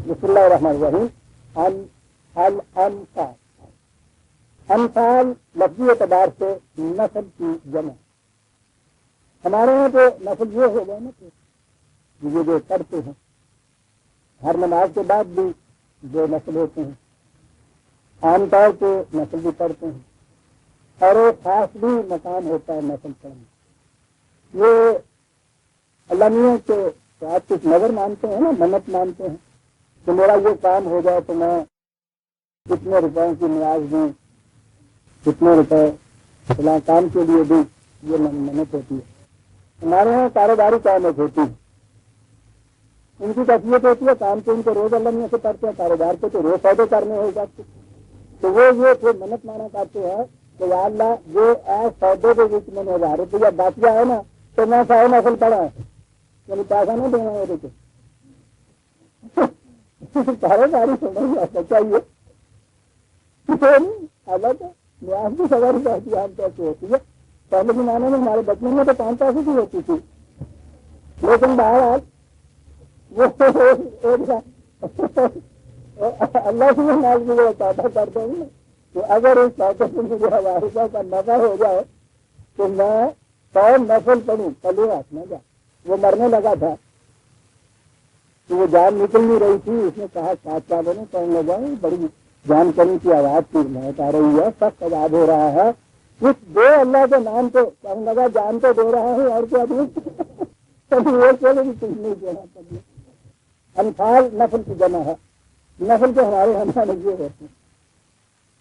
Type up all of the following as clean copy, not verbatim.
بسم اللہ الرحمن الرحیم. الانفال، انفال لفظی اعتبار سے نسل کی جمع. ہمارے یہاں تو نسل یہ ہو گئے نا کہ یہ جو کرتے ہیں ہر نماز کے بعد بھی جو نسل ہوتے ہیں عام طور پہ نسل بھی پڑھتے ہیں اور ایک خاص بھی مقام ہوتا ہے نسل پڑھنے. یہ اللہ میاں کے آپ کچھ نظر مانتے ہیں نا، منت مانتے ہیں کہ میرا یہ کام ہو جائے تو میں کتنے روپئے کی نیاز دوں، کتنے روپے فلاں کام کے لیے بھی، یہ منت ہوتی ہے. ہمارے یہاں کاروباری کام ایک ہوتی ہے، ان کی کیفیت ہوتی ہے کام تو ان کو روز اللہ میاں سے کرتے ہیں، کاروبار کو تو روز سودے کرنے ہو جاتے. تو وہ یہ پھر منت مانا کرتے ہیں کہ یا اللہ جو سودے کے بیچ میں 1000 روپیہ باقیہ ہے نا تو میں 100 نسل پڑا ہے، یعنی پیسہ نہیں دینا میرے کو. کاروباری سمجھ چاہیے الگ نیاز بھی 100 روپئے کی عام طور سے ہوتی ہے. پہلے زمانے میں ہمارے بچپن میں تو 5 پیسے کی ہوتی تھی، لیکن بہرحال وہ اللہ سے ناز بھی وہ پیدا کر دیں گے کہ اگر اس پیسے سے مجھے 1000 روپئے کا نفع ہو جائے تو میں 100 نسل پڑھوں. پلے ہاتھ میں جا وہ مرنے لگا تھا کہ وہ جان نکل نہیں رہی تھی. اس نے کہا ساتھ والوں نے کہنے لگا بڑی جان کرنے کی آواز کی محنت آ رہی ہے، سخت عذاب ہو رہا ہے، کچھ دو اللہ کے نام کو کہنے لگا جان تو دے رہا ہوں اور کیا دوں. کبھی وہ چلے بھی کچھ نہیں دینا. کبھی انفال نسل کی جمع ہے. نسل کے ہمارے ہمارے یہ ہوتے ہیں.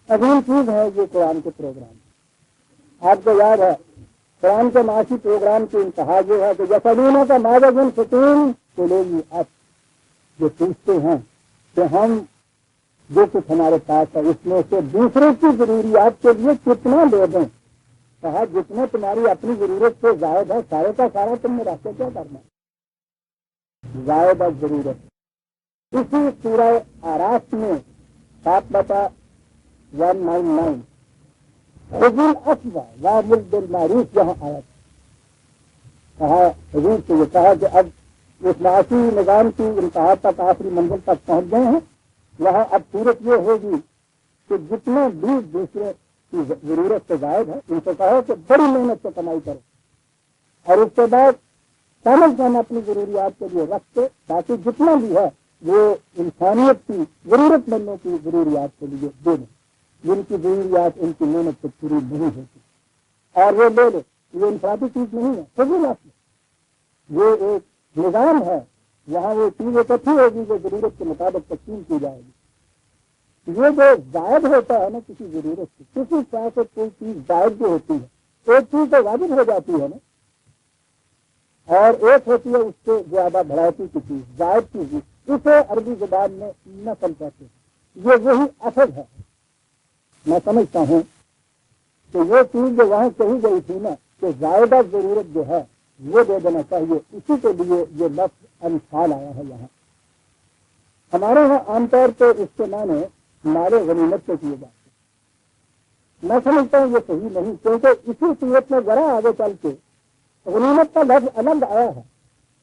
عظیم چیز ہے یہ قرآن کے پروگرام. آپ کو یاد ہے قرآن کے معاشی پروگرام کی انتہا یہ ہے کہ جسدینوں کا ماجن فتون تو لوگ آپ جو پوچھتے ہیں کہ ہم جو کچھ ہمارے پاس ہے اس میں سے دوسروں کی ضروریات کے لیے کتنا دے دیں. کہا جتنے تمہاری اپنی ضرورت سے زائد ہے سارے کا سارا تم نے رکھ کے کیا کرنا زائد ہے ضرورت. اسی سورہ آراف میں 7/199 حضور افوا وامر بالمعروف جہاں آیا کہا حضور سے یہ کہا کہ اب اس معاشی نظام کی انتہا تک آخری منزل تک پہنچ گئے ہیں. وہاں اب صورت یہ ہوگی کہ جتنے بھی دوسرے کی ضرورت سے زائد ہے ان سے کہو کہ بڑی محنت سے کمائی کرو اور اس کے بعد کامل کام اپنی ضروریات کے لیے رکھتے تاکہ جتنا بھی ہے وہ انسانیت کی ضرورت مندوں کی ضروریات کے لیے دے دیں جن کی ضروریات ان کی محنت سے پوری نہیں ہوتی اور وہ دے دے. یہ انفرادی چیز نہیں ہے، فضول ہے، یہ ایک نظام ہے. یہاں وہ چیز اکٹھی ہوگی جو ضرورت کے مطابق تقسیم کی جائے گی. یہ جو زائد ہوتا ہے نا کسی ضرورت سے کسی طرح سے کوئی چیز زائد جو ہوتی ہے ایک چیز تو واجب ہو جاتی ہے نا اور ایک ہوتی ہے اس سے زیادہ بڑھاتی کی چیز زائد کی چیز. اسے عربی زبان میں نسل کہتے ہیں. یہ وہی اصل ہے. میں سمجھتا ہوں کہ یہ چیز جو وہاں کہی گئی تھی نا کہ زائدہ ضرورت جو ہے وہ دے دینا چاہیے، اسی کے لیے یہ لفظ انفال آیا ہے. یہاں ہمارے یہاں عام طور پہ اس کے معنی مال غنیمت سے کیے جاتے ہیں. میں سمجھتا ہوں یہ صحیح نہیں کیونکہ اسی صورت میں ذرا آگے چل کے غنیمت کا لفظ الگ آیا ہے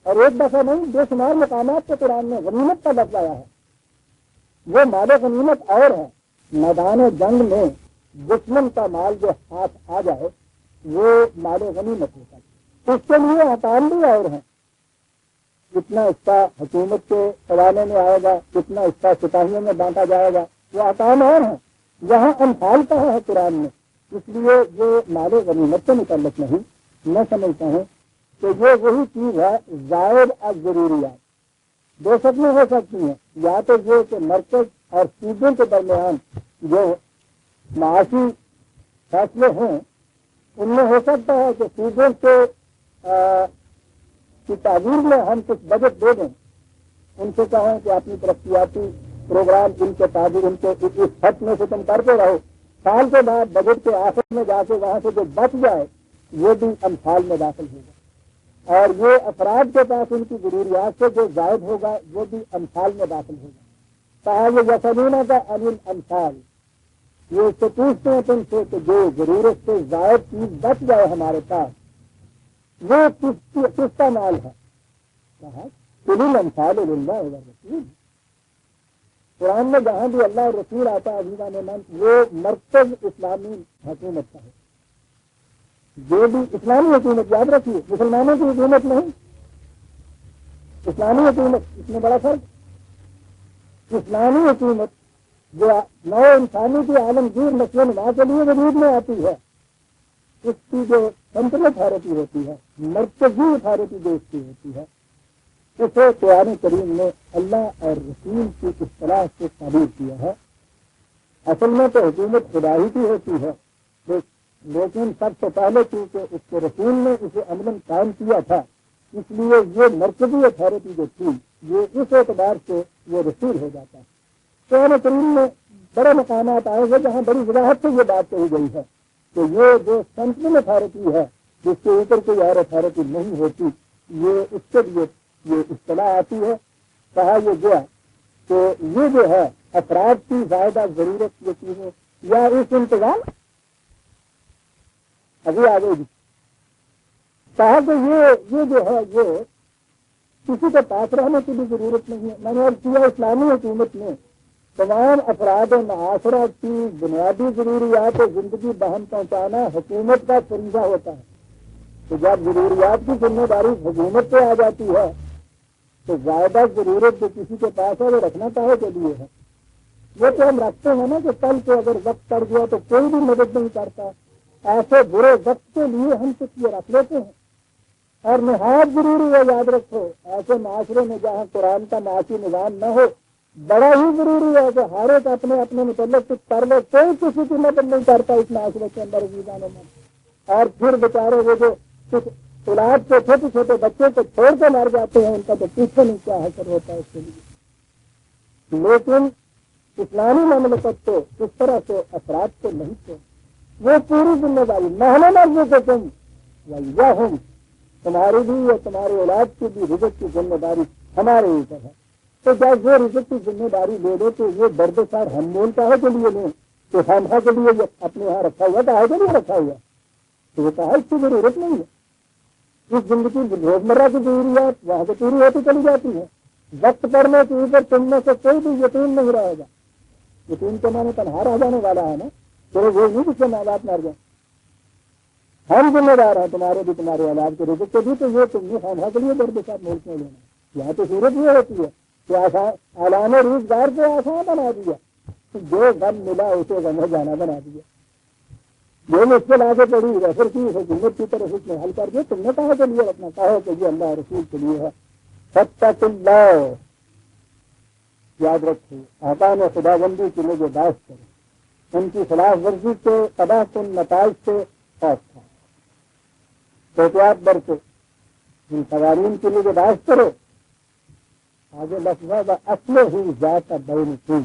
اور ایک دفعہ نہیں بے شمار مقامات کے قرآن میں غنیمت کا لفظ آیا ہے. وہ مال غنیمت اور ہے. میدان جنگ میں دشمن کا مال جو ہاتھ آ جائے وہ مال غنیمت ہوتا ہے. اس کے لیے احکام بھی اور ہیں. کتنا اس کا حکومت کے حوالے میں آئے گا، کتنا اس کا سپاہیوں میں بانٹا جائے گا، وہ احکام اور ہیں. یہاں انفال کہا ہے قرآن میں، اس لیے یہ مال غنیمت سے متعلق نہیں. میں سمجھتا ہوں کہ یہ وہی چیز ہے زائد الضروریات. دو شکلیں ہو سکتی ہیں، یا تو یہ کہ مرکز اور صوبوں کے درمیان جو معاشی فیصلے ہیں ان میں ہو سکتا ہے کہ صوبوں کے کی تعبیر میں ہم کچھ بجٹ دے دیں، ان سے کہیں کہ اپنی ترقیاتی پروگرام ان کے تعبیر ان کے اس خط میں سے تم کرتے رہو. سال کے بعد بجٹ کے آخر میں جا کے وہاں سے جو بچ جائے وہ بھی انفال میں داخل ہوگا اور یہ افراد کے پاس ان کی ضروریات سے جو زائد ہوگا وہ بھی انفال میں داخل ہوگا. کہا یہ یسلونہ کا انل انفال، یہ اس سے پوچھتے ہیں تم سے کہ جو ضرورت سے زائد چیز بچ جائے ہمارے پاس وہ کس کا مال ہے. کہا کل الانفال للہ والرسول، قرآن میں جہاں بھی اللہ رسول آتا ہے عزیزان من وہ مرکز اسلامی حکومت کا ہے. جو بھی اسلامی حکومت یاد رکھیے مسلمانوں کی حکومت نہیں اسلامی حکومت اس میں بڑا فرق. اسلامی حکومت جو نو انسانی کی عالمگیر نسل و نما کے لیے وجود میں آتی ہے اس کی جو سنٹرل اتھارٹی ہوتی ہے مرکزی اتھارٹی جو اس کی ہوتی ہے اسے قرآن کریم نے اللہ اور رسول کی اصطلاح سے تعبیر کیا ہے. اصل میں تو حکومت خدا ہی کی ہوتی ہے لیکن سب سے پہلے چونکہ اس کے رسول نے اسے عملاً قائم کیا تھا اس لیے یہ مرکزی اتھارٹی جو تھی یہ اس اعتبار سے وہ رسول ہو جاتا ہے. قرآن کریم میں بڑے مقامات آئے ہیں جہاں بڑی وضاحت سے یہ بات کہی گئی ہے کہ یہ جو سینٹرل اتھارٹی ہے جس کے اوپر کوئی اور اتھارٹی نہیں ہوتی یہ اس کے لیے یہ اصطلاح آتی ہے. کہا یہ گیا کہ یہ جو ہے افراد کی زیادہ ضرورت یہ چیزیں یا اس انتظام ابھی آگے گی. کہا کہ یہ جو ہے یہ کسی کے پاس رہنے کی بھی ضرورت نہیں ہے. میں نے عرض کیا اسلامی حکومت میں تمام افراد و معاشرہ کی بنیادی ضروریات زندگی بہم پہنچانا حکومت کا فریضہ ہوتا ہے. تو جب ضروریات کی ذمہ داری حکومت پہ آ جاتی ہے تو زیادہ ضرورت جو کسی کے پاس ہے وہ رکھنا چاہے کے لیے ہے. وہ تو ہم رکھتے ہیں نا کہ کل کو اگر وقت پڑ گیا تو کوئی بھی مدد نہیں کرتا. ایسے برے وقت کے لیے ہم کچھ یہ رکھ لیتے ہیں. اور نہایت ضروری ہے یاد رکھو ایسے معاشرے میں جہاں قرآن کا معاشی نظام نہ ہو بڑا ہی ضروری ہے کہ ہر ایک اپنے اپنے متعلق کچھ کر لے. کوئی کسی کی مدد نہیں کرتا اس معاشرے کے اندر عزیزان من. اور پھر بیچارے وہ جو کچھ اولاد کے چھوٹے چھوٹے بچوں کو چھوڑ کے مر جاتے ہیں ان کا تو پیچھے نہیں کیا حاصل ہوتا ہے اس کے لیے. لیکن اسلامی مملکت کو اس طرح سے افراد کو نہیں چھوڑ وہ پوری ذمہ داری محل مرضی کو تم یا ہوں تمہاری بھی یا تمہاری اولاد کی بھی رزق کی ذمہ داری ہمارے اوپر ہے. تو جب وہ رزق کی ذمہ داری لے لو تو یہ درد سار ہم مول کہے کے لیے لیں تو خامخواہ کے لیے اپنے یہاں رکھا ہوا کہے کے لیے رکھا ہوا تو وہ کہا اس کی ضرورت نہیں ہے. اس زندگی روزمرہ کی ضروریات وہاں سے پوری ہوتی چلی جاتی ہے. وقت پڑنے کے اوپر تم میں سے کوئی بھی یتیم نہیں رہے گا. یتیم کے معنی تنہا رہ جانے والا ہے نا تو وہ نہیں کس سے ماں باپ مر جائیں. ہم ذمہ دار ہیں تمہارے بھی تمہارے اولاد کے رزق کے بھی. تو یہ تم نے خامخواہ کے لیے درد ساتھ ملک میں لینا. یہاں تو صورت یہ ہوتی ہے کہ اعلان روزگار کو آسان بنا دیا. جو غم ملا اسے غم جانا بنا دیا. جو مشکل آگے پڑی ریفر کی حکومت کی طرف اس میں حل کر دیا. تم نے کہا کے لیے اپنا کہو کہ یہ اللہ رسول کے لیے ہے. فتق اللہ یاد رکھو احکام خدا بندی کی مجھے داشت کرو ان کی خلاف ورزی کے تباہ کن نتائج سے خوف تھا. احتیاط برتو ان قوانین کی مجھے داشت کرو. آگے لفظ اصل ہی ذات بین کی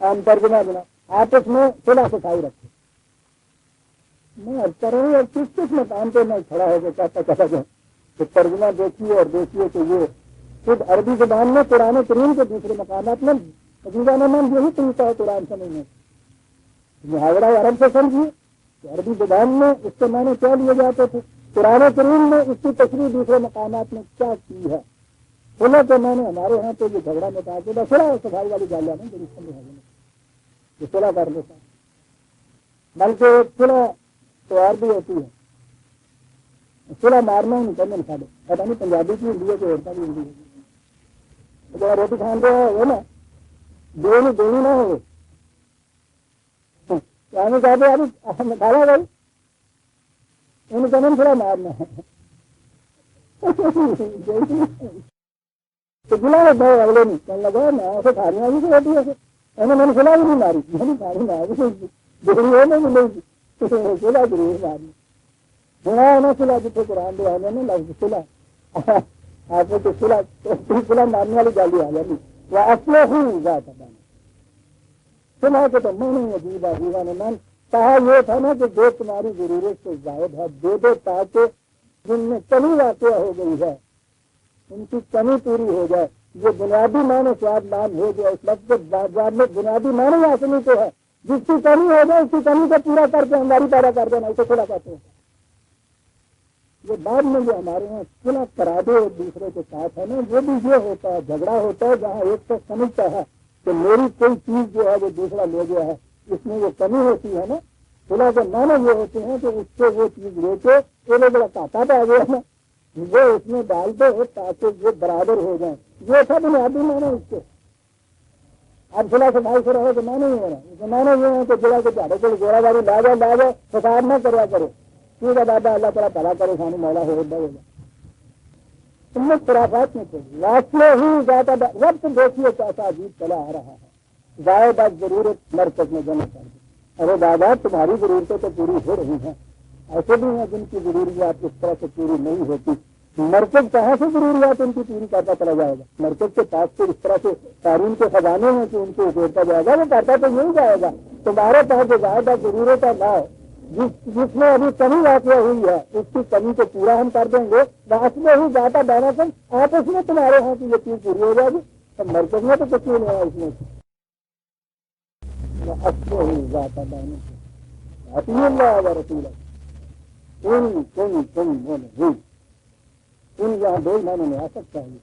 عام ترجمہ بنا آپس میں صلح صفائی رکھو. میں اب کر رہی اور کس مقام پہ میں کھڑا ہو گیا کہتا جاؤں تو ترجمہ دیکھیے اور دیکھیے کہ یہ خود عربی زبان میں قرآن کریم کے دوسرے مقامات میں عزیزان من یہی طریقہ ہے قرآن سمجھنے. محاورہ عرب سے سمجھیے کہ عربی زبان میں اس کے معنی کیا لیے جاتے تھے. قرآن کریم میں اس کی تشریح دوسرے مقامات میں کیا کی ہے. بولے تو میں نے ہمارے یہاں تو یہ جھگڑا مٹا کے صلح صفائی والی گالیاں نہیں جو صلح کر لیتا بلکہ صلح تو اور بھی ہوتی ہے. صلح مارنا ہی نہیں کرنا ساڑھے پتا نہیں پنجابی کی ہندی ہے کہ عورتیں بھی ہندی ہے. جب روٹی کھان رہے ہو نا دونوں نہ ہو کہتے ابھی کھانا بھائی ان کا نام تھوڑا مارنا ہے تو گلا اگلے نہیں کہنے لگا میں اسے کھانے والی تو روٹی ہے انہیں میں نے سلا بھی نہیں ماری میں نے کھانی ماری ڈگری ہو نہیں ملے گی سلا ضرور مارنی ہونا سلا جتنے قرآن دے آنے نے لفظ سلا آپ کو سلا مارنے والی گالی آ جاتی وہ اصل ہی ذات بنا سنا کہ تو میں نہیں عجیب عجیبہ نے من کہا یہ تھا نا کہ جو تمہاری ضرورت سے زائد ہے دے دو تاکہ جن میں کمی واقع ہو گئی ہے ان کی کمی پوری ہو جائے. یہ بنیادی معنی سواد نام ہو گیا اس لفظ کے میں بنیادی معنی آسمی کو ہے جس کی کمی ہو جائے اس کی کمی کو پورا کر کے ہماری پیدا کر دینا اسے کھلا کہتے ہیں. یہ بعد میں جو ہمارے یہاں صلح کرا دے ایک دوسرے کے ساتھ ہے نا، وہ بھی یہ ہوتا ہے، جھگڑا ہوتا ہے جہاں ایک تو سمجھتا ہے کہ میری کوئی چیز جو ہے وہ دوسرا لے گیا ہے، اس میں وہ کمی ہوتی ہے نا، صلح کے معنی یہ ہوتے ہیں کہ اس سے وہ چیز لے کے وہ بڑا کاٹا پہ آ گیا ہے، وہ اس میں ڈال دے تاکہ وہ برابر ہو جائیں، یہ تھا بنیادی معنی اس کے۔ اب صلح سے بھائی سے رہے تو معنی نہیں ہو رہا، اس معنی یہ ہے کہ جگہ کے چاہے کوئی گوڑا باری لا جائے فساد نہ کریا کرے، ٹھیک ہے دادا اللہ تعالیٰ بھلا کرے سانو مولا ہوگا تم نے خرافات میں چلی واقع ہی زیادہ وقت دیکھیے کیسا عجیب چلا آ رہا ہے، زائد از ضرورت مرکز میں جمع کر دیں۔ ارے دادا تمہاری ضرورتیں تو پوری ہو رہی ہیں، ایسے بھی ہیں جن کی ضروریات اس طرح سے پوری نہیں ہوتی، مرکز کہاں سے ضروریات ان کی پوری کرتا چلا جائے گا؟ مرکز کے پاس سے اس طرح سے تعلیم کے خزانے ہیں کہ ان کو اپیرتا جائے گا، وہ کرتا تو نہیں جائے گا۔ تمہارے پاس جو زیادہ ضرورت ہے نہ جس میں ابھی کمی واقع ہوئی ہے اس کی کمی کو پورا ہم کر دیں گے، میں ہی زیادہ دینا کم آپس میں تمہارے ہاں کی یہ چیز پوری ہو جائے گی، تو مرکز میں تو کچھ نہیں ہے اس میں ہی زیادہ دینا اللہ رسول ان یہاں دو معنی میں آ سکتا ہے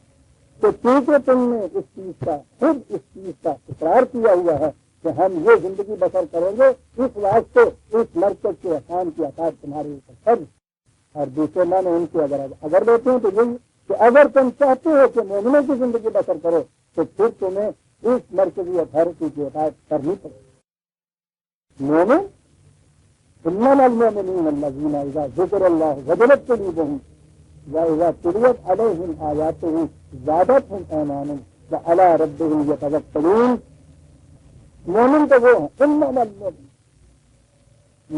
کہ کیونکہ تم نے اس چیز کا خود اس چیز کا اقرار کیا ہوا ہے کہ ہم یہ زندگی بسر کریں گے، اس واسطے اس مرکز کے احسان کی عطا تمہارے اوپر فرض، اور دوسرے معنی ان کے اگر لیتے ہیں تو یہی کہ اگر تم چاہتے ہو کہ مومنوں کی زندگی بسر کرو تو پھر تمہیں اس مرکزی اتھارٹی کی اطاعت کرنی پڑے گی۔ مومن انما المؤمنون الذین اذا ذکر اللہ وجلت قلوبهم واذا تلیت علیہم آیاتہ زادتہم ایمانا وعلی ربہم یتوکلون۔ مومن تو وہ ہیں، انما المؤمنون،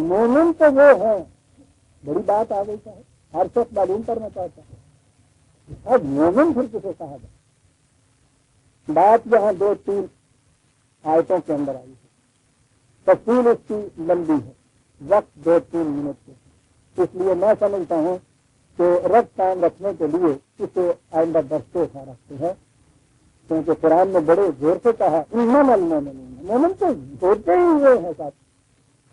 مومن تو وہ ہیں، بڑی بات آ گئی ہے، ہر شخص معلوم کرنا چاہتا ہے اب مومن پھر کسے کہا جائے؟ بات یہاں دو تین آیتوں کے اندر آئی ہے، تفصیل اس کی لمبی ہے، وقت 2-3 منٹ کے، اس لیے میں سمجھتا ہوں کہ رد قائم رکھنے کے لیے اسے آئندہ برسوں کا رکھتے ہیں، کیونکہ قرآن نے بڑے زور سے کہا انما المؤمنون، مومن تو ہوتے ہی ہوئے ہیں ساتھ،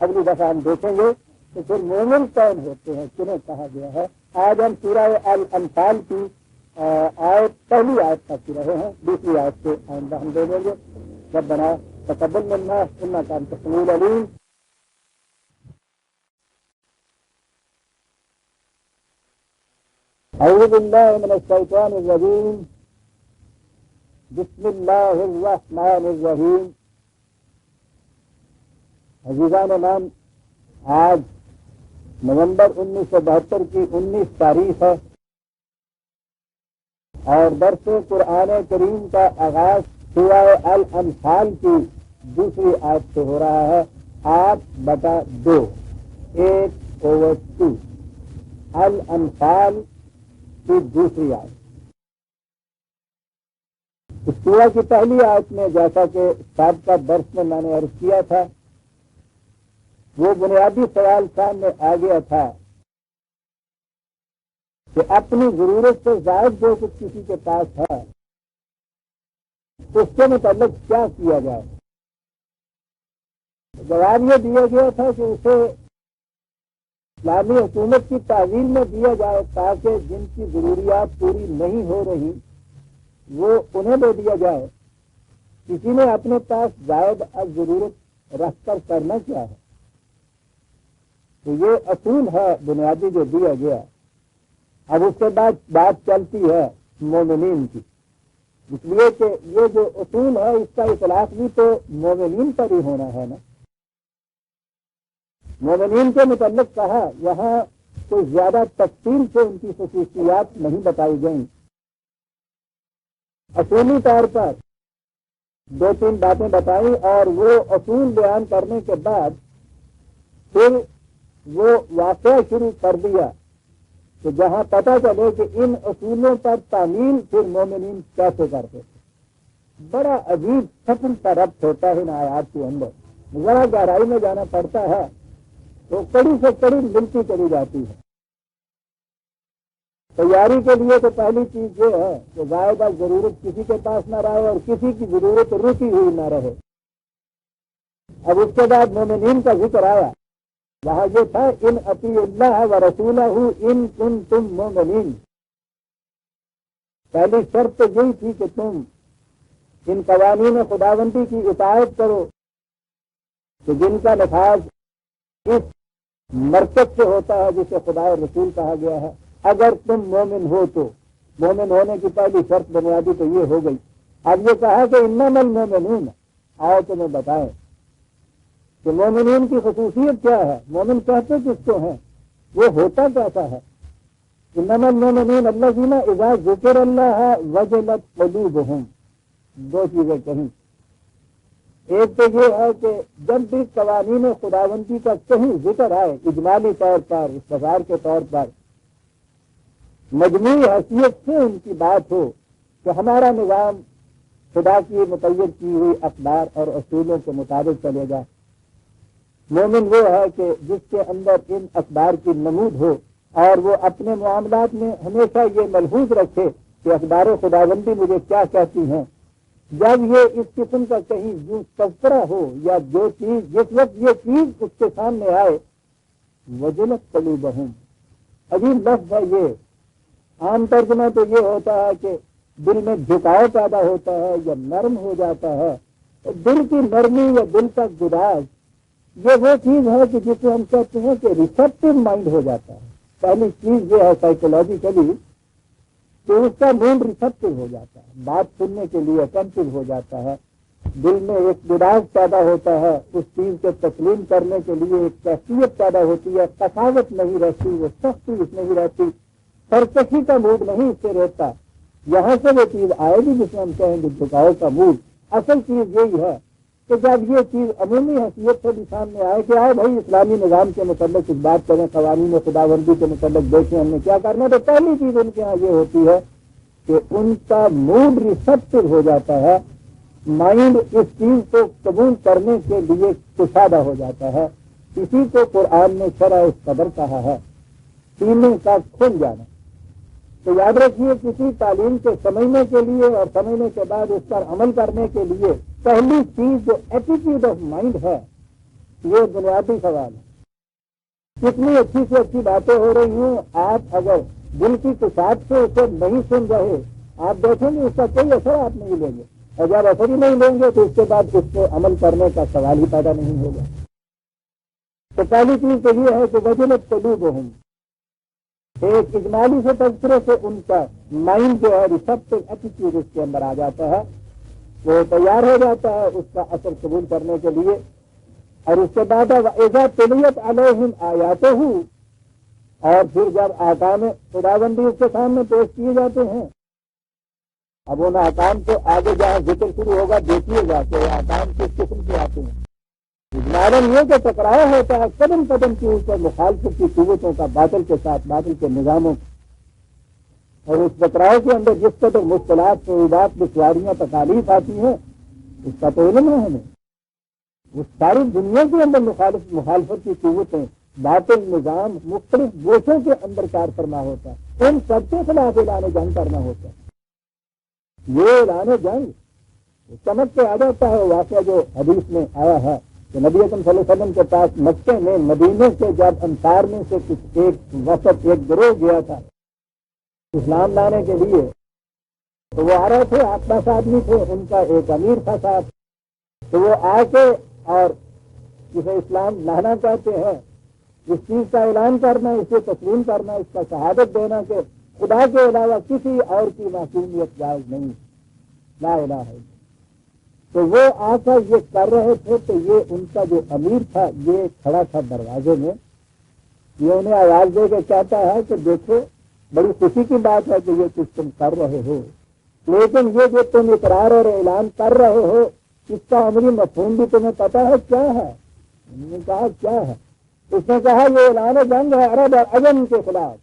اگلی دفعہ ہم دیکھیں گے تو پھر مومن کون ہوتے ہیں، کنہیں کہا گیا ہے۔ آج ہم سورہ الانفال کی پہلی آیت تک رہے ہیں، دوسری آیت سے آئندہ ہم دے دیں گے۔ ربنا تقبل منا انک انت السمیع العلیم۔ اعوذ باللہ من الشیطان الرجیم، بسم اللہ الرحمن الرحیم۔ عزیزان امام، آج نومبر 1972 کی 19 تاریخ ہے اور درس قرآن کریم کا آغاز سورہ الانفال کی دوسری آیت سے ہو رہا ہے، 8/2، 8/2 الانفال کی دوسری آیت۔ اس سورہ کی پہلی آیت میں جیسا کہ سابقہ درس میں نے عرض کیا تھا، وہ بنیادی سوال سامنے آ گیا تھا کہ اپنی ضرورت سے زائد جو کچھ کسی کے پاس ہے اس کے متعلق کیا کیا جائے۔ جواب یہ دیا گیا تھا کہ اسے اسلامی حکومت کی تعویل میں دیا جائے تاکہ جن کی ضروریات پوری نہیں ہو رہی وہ انہیں دے دیا جائے۔ کسی نے اپنے پاس زائد از ضرورت رکھ کر کرنا کیا ہے؟ تو یہ اصول ہے بنیادی جو دیا گیا۔ اب اس کے بعد بات چلتی ہے مومنین کی، اس لیے کہ یہ جو اصول ہے اس کا اطلاق بھی تو مومنین پر ہی ہونا ہے نا۔ مومنین کے متعلق کہا، یہاں کوئی زیادہ تفصیل سے ان کی خصوصیات نہیں بتائی گئیں، اصولی طور پر 2-3 باتیں بتائیں اور وہ اصول بیان کرنے کے بعد پھر وہ واقعہ شروع کر دیا کہ جہاں پتہ چلے کہ ان اصولوں پر تعمیل پھر مومنین کیسے کرتے تھے۔ بڑا عجیب سفر کا ربط ہوتا ہے ان آیات کے اندر، ذرا گہرائی میں جانا پڑتا ہے تو کڑی سے کڑی ملتی چلی جاتی ہے۔ تیاری کے لیے تو پہلی چیز یہ ہے کہ زائدہ ضرورت کسی کے پاس نہ رہے اور کسی کی ضرورت رکی ہوئی نہ رہے۔ اب اس کے بعد مومنین کا ذکر آیا وہاں یہ تھا ان اطیعوا اللہ و رسولہ ان کنتم مؤمنین. پہلی شرط تو یہی تھی کہ تم ان قوانین خداوندی کی اطاعت کرو کہ جن کا نفاذ اس مرکز سے ہوتا ہے جسے خدا اور رسول کہا گیا ہے. اگر تم مومن ہو تو مومن ہونے کی پہلی شرط بنیادی تو یہ ہو گئی. اب یہ کہا کہ انما المؤمنون، آؤ تمہیں بتائیں کہ مومنین کی خصوصیت کیا ہے، مومن کہتے کس کو ہیں، وہ ہوتا کیسا ہے. انما المؤمنون الذین اذا ذکر اللہ وجلت قلوبہم. دو چیزیں کہیں. ایک تو یہ ہے کہ جب بھی قوانین خداوندی کا کہیں ذکر آئے اجمالی طور پر، استظہار کے طور پر، مجموعی حیثیت سے ان کی بات ہو کہ ہمارا نظام خدا کی متعین کی ہوئی اقدار اور اصولوں کے مطابق چلے گا. مومن وہ ہے کہ جس کے اندر ان اقدار کی نمود ہو اور وہ اپنے معاملات میں ہمیشہ یہ ملحوظ رکھے کہ اقدار خداوندی مجھے کیا کہتی ہیں. جب یہ اس قسم کا کہیں یوں تذکرہ ہو یا جو چیز جس وقت یہ چیز اس کے سامنے آئے، وجلت قلوبہم، عجیب لفظ ہے یہ. عام ترجمہ تو یہ ہوتا ہے کہ دل میں جھکاؤ پیدا ہوتا ہے یا نرم ہو جاتا ہے. دل کی نرمی یا دل کا گداز یہ وہ چیز ہے کہ جسے ہم کہتے ہیں کہ ریسپٹیو مائنڈ ہو جاتا ہے. پہلی چیز یہ ہے سائیکولوجیکلی کہ اس کا مائنڈ ریسپٹیو ہو جاتا ہے، بات سننے کے لیے اٹینٹو ہو جاتا ہے. دل میں ایک گداز پیدا ہوتا ہے، اس چیز کو تسلیم کرنے کے لیے ایک کیفیت پیدا ہوتی ہے. تفاوت نہیں رہتی، وہ سختی اس نہیں رہتی، سرکشی کا موڈ نہیں اس سے رہتا. یہاں سے وہ چیز آئے گی جس میں ہم کہیں گے جھکاؤ کا موڈ. اصل چیز یہی ہے کہ جب یہ چیز عمومی حیثیت سے بھی سامنے آئے کہ آؤ بھائی اسلامی نظام کے متعلق کچھ بات کریں، قوانین خداوندی کے متعلق دیکھیں ہم نے کیا کرنا، تو پہلی چیز ان کے یہاں یہ ہوتی ہے کہ ان کا موڈ ریسپٹیو ہو جاتا ہے، مائنڈ اس چیز کو قبول کرنے کے لیے کشادہ ہو جاتا ہے. اسی کو قرآن نے شرع صدر کہا ہے، سینے کا کھل جانا. تو یاد رکھیے کسی تعلیم کو سمجھنے کے لیے اور سمجھنے کے بعد اس پر عمل کرنے کے لیے پہلی چیز جو ایٹیٹیوڈ آف مائنڈ ہے یہ بنیادی سوال ہے. کتنی اچھی سے اچھی باتیں ہو رہی ہوں، آپ اگر دل کی کشاد سے اسے نہیں سن رہے، آپ دیکھیں گے اس کا کوئی اثر آپ نہیں لیں گے. اور جب اثر ہی نہیں لیں گے تو اس کے بعد اس کو عمل کرنے کا سوال ہی پیدا نہیں ہوگا. تو پہلی چیز تو یہ ہے کہ وجلت قلوبہم، ایک اجمالی سے تذکرے سے ان کا مائنڈ جو ہے ریسپٹیو ایٹیٹیوڈ اس کے اندر آ جاتا ہے، وہ تیار ہو جاتا ہے اس کا اثر قبول کرنے کے لیے. اور اس کے بعد اذا تلیت علیہم آیاتہ، اور پھر جب احکام خداوندی اس کے سامنے پیش کیے جاتے ہیں، اب ان احکام کو آگے جہاں ذکر شروع ہوگا دیکھیے گا کہ احکام کس قسم کے آتے ہیں. معلوم یہ کہ ٹکراؤ ہوتا ہے قدم قدم کی اوپر مخالفت کی قوتوں کا باطل کے ساتھ، باطل کے نظاموں، اور اس ٹکراؤ کے اندر جس قدر مشکلات صعوبات دشواریاں تکالیف آتی ہیں اس کا تو علم ہے ہمیں. اس ساری دنیا کے اندر مخالفت کی قوتیں، باطل نظام مختلف گوشوں کے اندر کار فرما ہوتا ہے. ان سب کے خلاف اعلان جنگ کرنا ہوتا ہے. یہ اعلان جنگ چمک کے آ جاتا ہے. واقعہ جو حدیث میں آیا ہے کہ نبی اکرم صلی اللہ علیہ وسلم کے پاس مکے میں مدینے سے جب انصار میں سے کچھ ایک وسط ایک گروہ گیا تھا اسلام لانے کے لیے، تو وہ آ رہے تھے، 8-10 آدمی تھے، ان کا ایک امیر تھا صاحب. تو وہ آ کے اور جسے اسلام لانا کہتے ہیں اس چیز کا اعلان کرنا، اسے تسلیم کرنا، اس کا شہادت دینا کہ خدا کے علاوہ کسی اور کی معصومیت جائز نہیں، لا الہ الا اللہ. تو وہ آ کر یہ کر رہے تھے. تو یہ ان کا جو امیر تھا یہ کھڑا تھا دروازے میں، یہ انہیں آواز دے کے کہتا ہے کہ دیکھو بڑی خوشی کی بات ہے کہ یہ کچھ تم کر رہے ہو، لیکن یہ جو تم اقرار اور اعلان کر رہے ہو اس کا عملی مفہوم بھی تمہیں پتا ہے کیا ہے؟ انہوں نے کہا کیا ہے؟ اس نے کہا یہ اعلان جنگ ہے عرب اور عجم کے خلاف،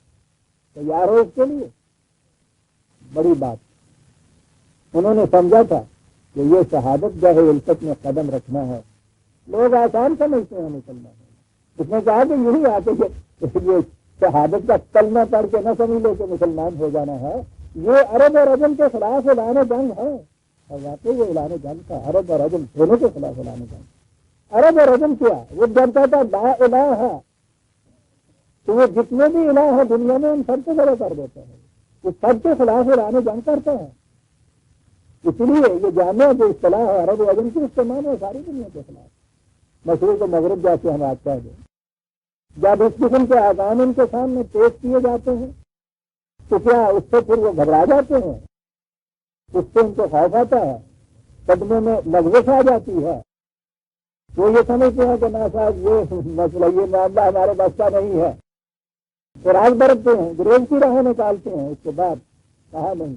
تیار ہو اس کے لیے؟ بڑی بات. انہوں نے سمجھا تھا کہ یہ شہادت گاہ الفت میں قدم رکھنا ہے. لوگ آسان سمجھتے ہیں مسلمان. اس نے کہا کہ یہی آتے کہ یہ شہادت کا کلمہ پڑھ کے نہ سمجھ لو کہ مسلمان ہو جانا ہے. یہ عرب اور عجم کے خلاف اعلان جنگ ہے. اور واقعی وہ اعلان جنگ تھا، عرب اور عجم دونوں کے خلاف اعلان جنگ. عرب اور عجم کیا؟ وہ جانتا تھا لا الہ تو وہ جتنے بھی الہ ہیں دنیا میں ان سب کو ذرا کر دیتا ہے، وہ سب کے خلاف اعلان جنگ کرتا ہے. اس لیے یہ جامع جو اصطلاح ہے عرب و عجم کی استعمال ہے ساری دنیا کے خلاف، مشرق و مغرب جیسے ہم آج کہہ دیں. جب اس قسم کے اذان ان کے سامنے پیش کیے جاتے ہیں تو کیا اس سے پھر وہ گھبرا جاتے ہیں؟ اس سے ان کو خوف آتا ہے، قدموں میں لغزش آ جاتی ہے. وہ یہ سمجھتے ہیں کہ نا صاحب یہ مسئلہ یہ معاملہ ہمارے بس کا نہیں ہے، فراغ برتتے ہیں، گریز کی راہ نکالتے ہیں. اس کے بعد کہا نہیں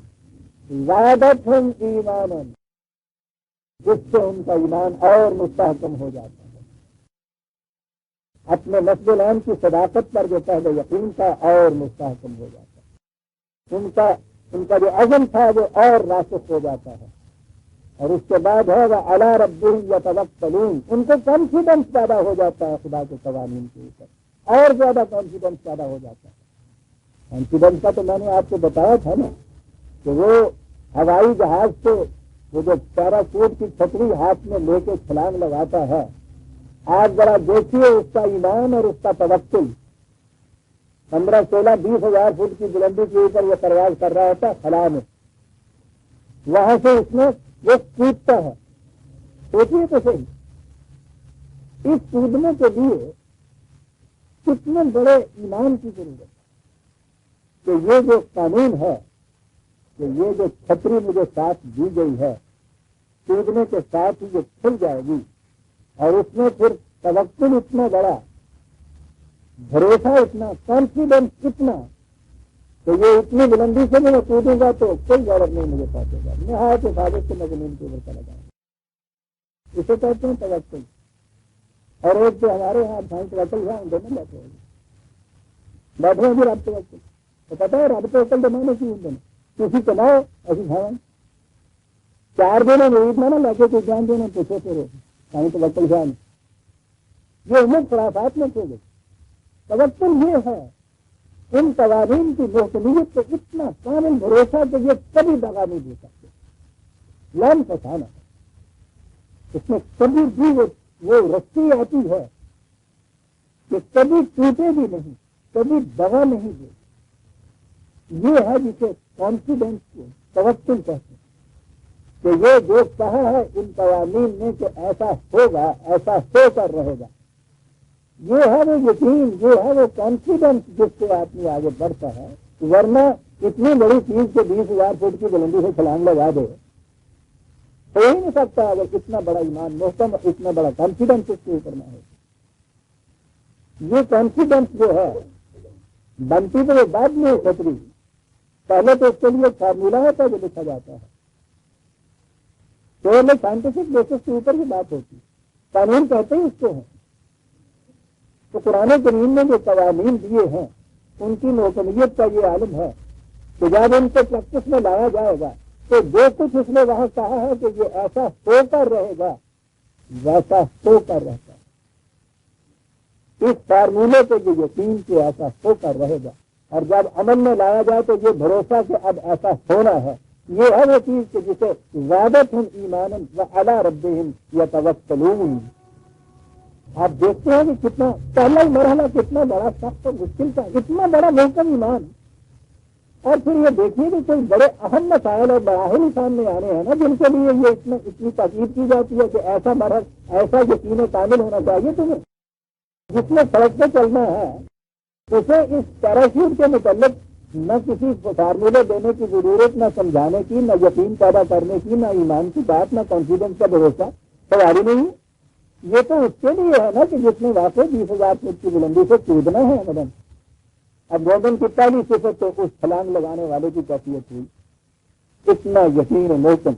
زیادت ہم ایمان، جس سے ان کا ایمان اور مستحکم ہو جاتا ہے. اپنے نصب العین کی صداقت پر جو پہلے یقین تھا اور مستحکم ہو جاتا ہے. ان کا جو عزم تھا وہ اور راسخ ہو جاتا ہے. اور اس کے بعد ہے وہ علی ربہم یتوکلون، ان کو کانفیڈنس پیدا ہو جاتا ہے خدا کے قوانین کے اوپر، اور زیادہ کانفیڈنس پیدا ہو جاتا ہے. کانفیڈنس کا تو میں نے آپ کو بتایا تھا نا کہ وہ ہوائی جہاز سے وہ جو پیراشوٹ کی چھتری ہاتھ میں لے کے چھلانگ لگاتا ہے، آپ ذرا دیکھیے اس کا ایمان اور اس کا توکل. 15, 16, 20 ہزار فٹ کی بلندی کے اوپر وہ پرواز کر رہا ہوتا ہے خلا میں، وہاں سے اس میں وہ کودتا ہے. سوچیے تو صحیح، اس کودنے کے لیے کتنے بڑے ایمان کی ضرورت ہے کہ یہ جو قانون ہے کہ یہ جو چھتری مجھے ساتھ دی گئی ہے کودنے کے ساتھ ہی یہ کھل جائے گی، اور اس میں پھر توکل اتنا بڑا، بھروسہ اتنا، کانفیڈنس اتنا کہ یہ اتنی بلندی سے میں کودوں گا تو کوئی غلط نہیں مجھے پہنچے گا، نہایت حفاظت سے میں زمین کے اوپر چلا جاؤں گا. اسے کہتے ہیں توکل. اور ایک جو ہمارے یہاں بھائی توکل ہے ان دونوں بیٹھے ہیں بھی رب توکل. تو پتا ہے رب توکل دمانے کی ان دونوں کسی کو نہ ہو ایسی بھائی 4 دنوں میں عید نہ لگے کوئی جان دینا پوچھے پھر کہیں توکل جان یہ امت خرافات میں کھو گئی. توکل یہ ہے ان قوانین کی محکمیت پہ اتنا کامل بھروسہ کہ یہ کبھی دغا نہیں دے سکتے. لام پسانا اس میں کبھی بھی وہ رسی آتی ہے کہ کبھی ٹوٹے بھی نہیں، کبھی دغا نہیں دے. یہ ہے جسے کانفیڈنس کو توکل کہتے ہیں کہ یہ جو کہا ہے ان قوانین نے کہ ایسا ہوگا، ایسا ہو کر رہے گا. یہ ہے وہ یقین، یہ ہے وہ کانفیڈنس جس سے آدمی آگے بڑھتا ہے. ورنہ اتنی بڑی چیز کے 20,000 فٹ کی بلندی سے چھلانگ لگا دے ہو ہی نہیں سکتا اگر اتنا بڑا ایمان محکم، اتنا بڑا کانفیڈنس اس کے اوپر نہ ہو. یہ کانفیڈنس جو ہے بنتی تو وہ بعد میں چھتری، پہلے تو اس کے لیے فارمولہ ہوتا ہے جو لکھا جاتا ہے، تو میں سائنٹیفک بیسس کے اوپر کی بات ہوتی ہے. قانون کہتے ہیں اس کو ہیں. تو قرآن کریم نے جو قوانین دیے ہیں ان کی محکمیت کا یہ عالم ہے کہ جب ان کو پریکٹس میں لایا جائے گا تو جو کچھ اس نے وہاں کہا ہے کہ یہ ایسا ہو کر رہے گا ویسا ہو کر رہتا ہے. اس فارمولے کو جو یقین کے ایسا ہو کر رہے گا، اور جب عمل میں لایا جائے تو یہ بھروسہ کہ اب ایسا ہونا ہے. یہ ہے وہ چیز کہ جسے زیادت ہم ایمان و علی ربہم یتوکلون. آپ دیکھتے ہیں کہ کتنا پہلا مرحلہ کتنا بڑا سخت اور مشکل تھا، اتنا بڑا محکم ایمان. اور پھر یہ دیکھیے کہ کوئی بڑے اہم مسائل اور مراحل سامنے آنے ہیں نا جن کے لیے یہ اتنی تاکید کی جاتی ہے کہ ایسا مرحلہ، ایسا یقین کامل ہونا چاہیے تمہیں. جس میں سڑک پہ چلنا ہے اسے اس پیراشوٹ کے متعلق نہ کسی فارمولے دینے کی ضرورت، نہ سمجھانے کی، نہ یقین پیدا کرنے کی، نہ ایمان کی بات، نہ کانفیڈنس کا بھروسہ سواری نہیں. یہ تو اس کے لیے ہے نا کہ جس نے واقعی 20,000 فٹ کی بلندی سے کودنا ہے مدن. اب گوڈن کی پہلی صفت تو اس چھلانگ لگانے والے کی کیفیت ہوئی اتنا یقین محکم.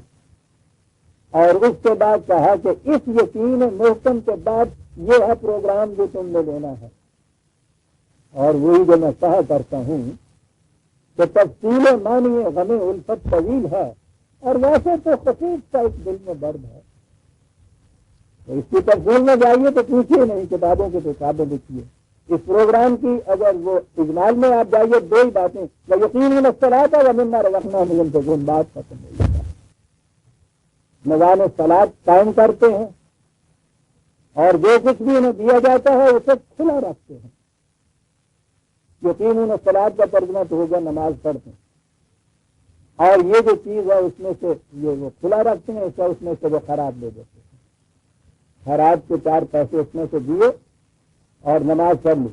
اور اس کے بعد کہا کہ اس یقین محکم کے بعد یہ ہے پروگرام جو تم نے لینا ہے. اور وہی جو میں کہا کرتا ہوں کہ تفصیل معنی غم الفت طویل ہے، اور ویسے تو خفیف کا ایک دل میں درد ہے. تو اس کی تفصیل میں جائیے تو پوچھیے نہیں، کتابوں کی کتابیں لکھیے. اس پروگرام کی اگر وہ اجمال میں آپ جائیے 2 ہی باتیں، وہ یقین الصلاۃ و مما رزقناہم ينفقون، بات ختم ہو جاتا ہے. نظام صلاۃ قائم کرتے ہیں اور جو کچھ بھی انہیں دیا جاتا ہے اسے کھلا رکھتے ہیں. یقیناً الصلاۃ کا ترجمہ تو ہوگا نماز پڑھتے ہیں، اور یہ جو چیز ہے اس میں سے یہ وہ کھلا رکھتے ہیں، اس میں سے وہ خراب دے دیتے ہیں، خراب کے 4 پیسے اس میں سے دیے اور نماز پڑھ لی۔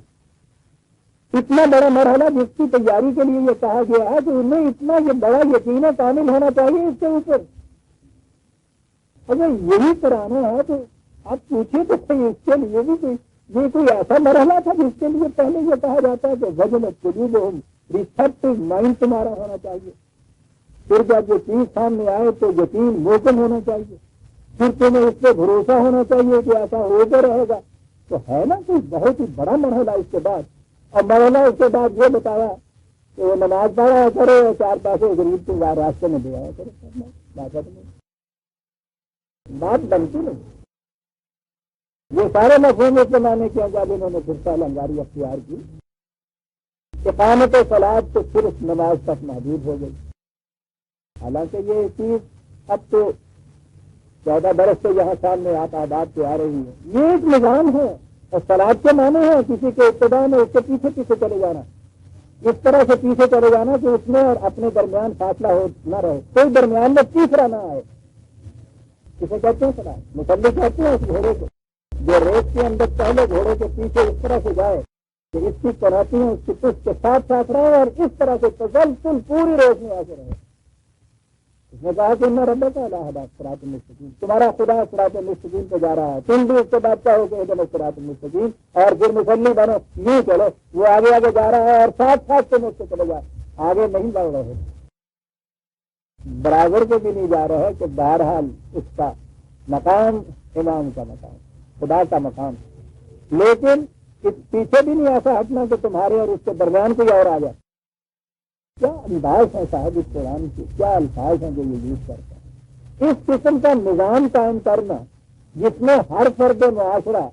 اتنا بڑا مرحلہ جس کی تیاری کے لیے یہ کہا گیا ہے کہ انہیں اتنا یہ بڑا یقین کامل ہونا چاہیے اس کے اوپر۔ اگر یہی کرانا ہے تو آپ پوچھیں تو صحیح، اس کے لیے بھی یہ کوئی ایسا مرحلہ تھا جس کے لیے پہلے یہ کہا جاتا ہے کہ وزن قلوبہم، ریسپٹو مائنڈ تمہارا ہونا چاہیے، پھر جب یہ چیز سامنے آئے تو یقین موقن ہونا چاہیے، پھر تمہیں اس پہ بھروسہ ہونا چاہیے کہ ایسا ہوتا رہے گا۔ تو ہے نا کوئی بہت ہی بڑا مرحلہ اس کے بعد، اور مرحلہ اس کے بعد یہ بتایا کہ وہ نماز پڑھا کرو اور 4 پیسے غریب کو راستے میں دے آیا کرو، بات بنتی نہیں۔ یہ سارے مفہوم اس زمانے کے جب انہوں نے پھر لنگاری اختیار کی، اقامت صلاۃ تو صرف نماز تک محدود ہو گئی، حالانکہ یہ چیز اب تو 14 برس سے یہاں سامنے آباد پہ آ رہی ہے۔ یہ ایک نظام ہے، اور صلاۃ کے معنی ہے کسی کے ابتدا میں اس کے پیچھے پیچھے چلے جانا، اس طرح سے پیچھے چلے جانا کہ اس میں اور اپنے درمیان فاصلہ ہو نہ رہے، کوئی درمیان میں تیسرا نہ آئے۔ کسے کہتے ہیں صلاۃ؟ مصلی کہتے ہیں اس گھوڑے کو جو ریت کے اندر پہلے گھوڑے کے پیچھے اس طرح سے جائے کہ اس کی چنوتی ہے، اس کی پشت کے ساتھ ساتھ رہے اور اس طرح سے تسلسل پوری روشنی آتے رہے۔ اس نے کہا کہ انہیں رب کا الہ صراط المستقیم، تمہارا خدا صراط المستقیم پہ جا رہا ہے، تم بھی اس کے بعد چاہو کہ ادھر صراط المستقیم، اور پھر مصلی بنو، یوں چلو، وہ آگے آگے جا رہا ہے اور ساتھ ساتھ تم اس سے چلے جا، آگے نہیں بڑھ رہے، برابر کو بھی نہیں جا رہے، کہ بہرحال اس کا مقام امام کا مقام، خدا کا مقام، لیکن اس پیچھے بھی نہیں ایسا ہٹنا کہ تمہارے اور اس کے درمیان کوئی اور آ جائے۔ کیا انداز ہے صاحب اس قرآن کے، کیا الفاظ ہیں جو یہ یوز کرتا ہے۔ اس قسم کا نظام قائم کرنا جس میں ہر فرد معاشرہ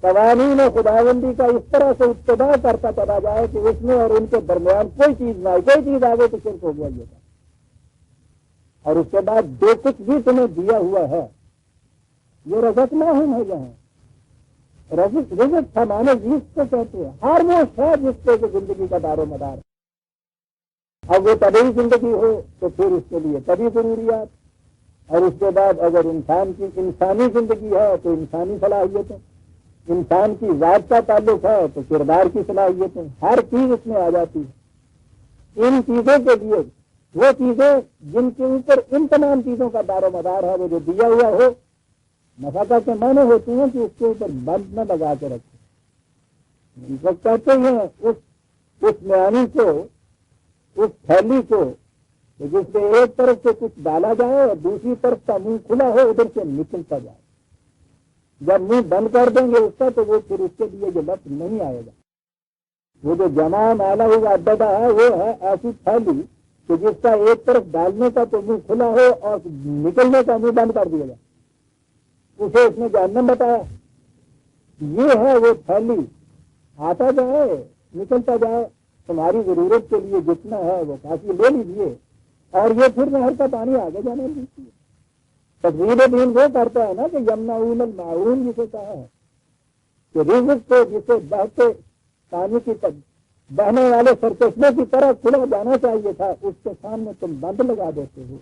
قوانین خداوندی کا اس طرح سے اتباع کرتا چلا جائے کہ اس میں اور ان کے درمیان کوئی چیز نہ آئے، کوئی چیز آگے تو شرک ہو گیا یہ تھا۔ اور اس کے بعد جو کچھ بھی تمہیں دیا ہوا ہے یہ رزق نہ ہے، یہاں رزق سمانے جس کو کہتے ہیں، ہر وہ ہے جس پہ زندگی کا دار و مدار ہے۔ اب وہ طبعی زندگی ہو تو پھر اس کے لیے طبعی ضروریات، اور اس کے بعد اگر انسان کی انسانی زندگی ہے تو انسانی صلاحیتیں، انسان کی ذات کا تعلق ہے تو کردار کی صلاحیتیں، ہر چیز اس میں آ جاتی ہے۔ ان چیزوں کے لیے وہ چیزیں جن کے اوپر ان تمام چیزوں کا دار و مدار ہے، وہ جو دیا ہوا ہو، نفقہ کے معنی ہوتے ہیں کہ اس کے اوپر بند نہ لگا کے رکھے۔ کہتے ہیں اس میانی کو، اس تھیلی کو جس میں ایک طرف سے کچھ ڈالا جائے اور دوسری طرف کا منہ کھلا ہو، ادھر سے نکلتا جائے، جب منہ بند کر دیں گے اس کا تو وہ پھر اس کے لیے جو لفظ نہیں آئے گا۔ وہ جو جمع مالا ہوا عددہ ہے وہ ہے ایسی تھیلی کہ جس کا ایک طرف ڈالنے کا تو منہ کھلا ہو اور نکلنے کا منہ بند کر دیا جائے، اسے اس نے جہنم بتایا۔ یہ ہے وہ تھیلی، آتا جائے نکلتا جائے، تمہاری ضرورت کے لیے جتنا ہے وہ کافی لے لیجیے، اور یہ پھر نہر کا پانی آگے جانے دیجیے۔ تقریر دین وہ کرتا ہے نا کہ یمنعون الماعون جسے کہا ہے کہ رزق کو جسے بہتے پانی کی بہنے والے سرچشمے کی طرح کھلا جانا چاہیے تھا، اس کے سامنے تم بند لگا دیتے ہو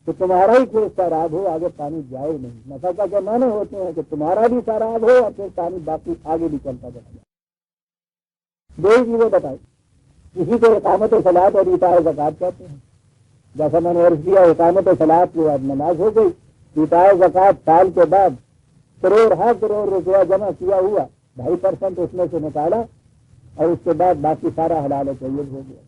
تو تمہارا ہی کھیت سیراب ہو، آگے پانی جائے نہیں۔ نفقہ کے معنی ہوتے ہیں کہ تمہارا بھی سیراب ہو اور پھر پانی باقی آگے بھی چلتا چلا جائے۔ دو ہی چیزیں بتائی، اسی کو اقامت صلاۃ اور ایتاء زکوٰۃ کہتے ہیں۔ جیسا میں نے عرض کیا، اقامت صلاۃ کے بعد نماز ہو گئی، ایتاء زکوٰۃ سال کے بعد کروڑ روپیہ جمع کیا ہوا 2.5% اس میں سے نکالا اور اس کے بعد باقی سارا حلال و طیب ہو گیا۔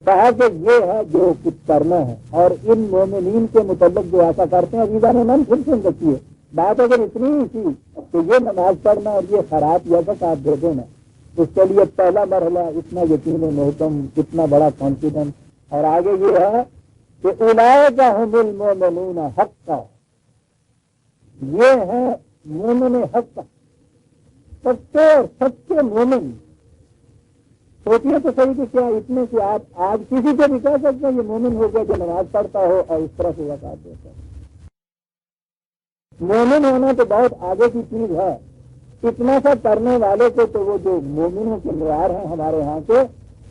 کہا کہ یہ ہے جو کچھ کرنا ہے، اور ان مومنین کے متعلق جو ایسا کرتے ہیں، عزیزان من پھر سن رکھیے بات، اگر اتنی ہی تھی کہ یہ نماز پڑھنا اور یہ خراب یا زکوٰۃ دے دینا، اس کے لیے پہلا مرحلہ اتنا یقین و محکم، اتنا بڑا کانفیڈنس، اور آگے یہ ہے کہ اولئک ھم المؤمنون حقا، یہ ہے مومن حق، سچے مومن۔ سوچیے تو صحیح کہ کیا اتنے کہ آپ آج کسی سے بھی کہہ سکتے ہیں یہ مومن ہو گیا جو نماز پڑھتا ہو اور اس طرح سے زکوٰۃ دیتا ہے۔ مومن ہونا تو بہت آگے کی چیز ہے، اتنا سا کرنے والے کو تو وہ جو مومنوں کے معیار ہیں ہمارے ہاں کے،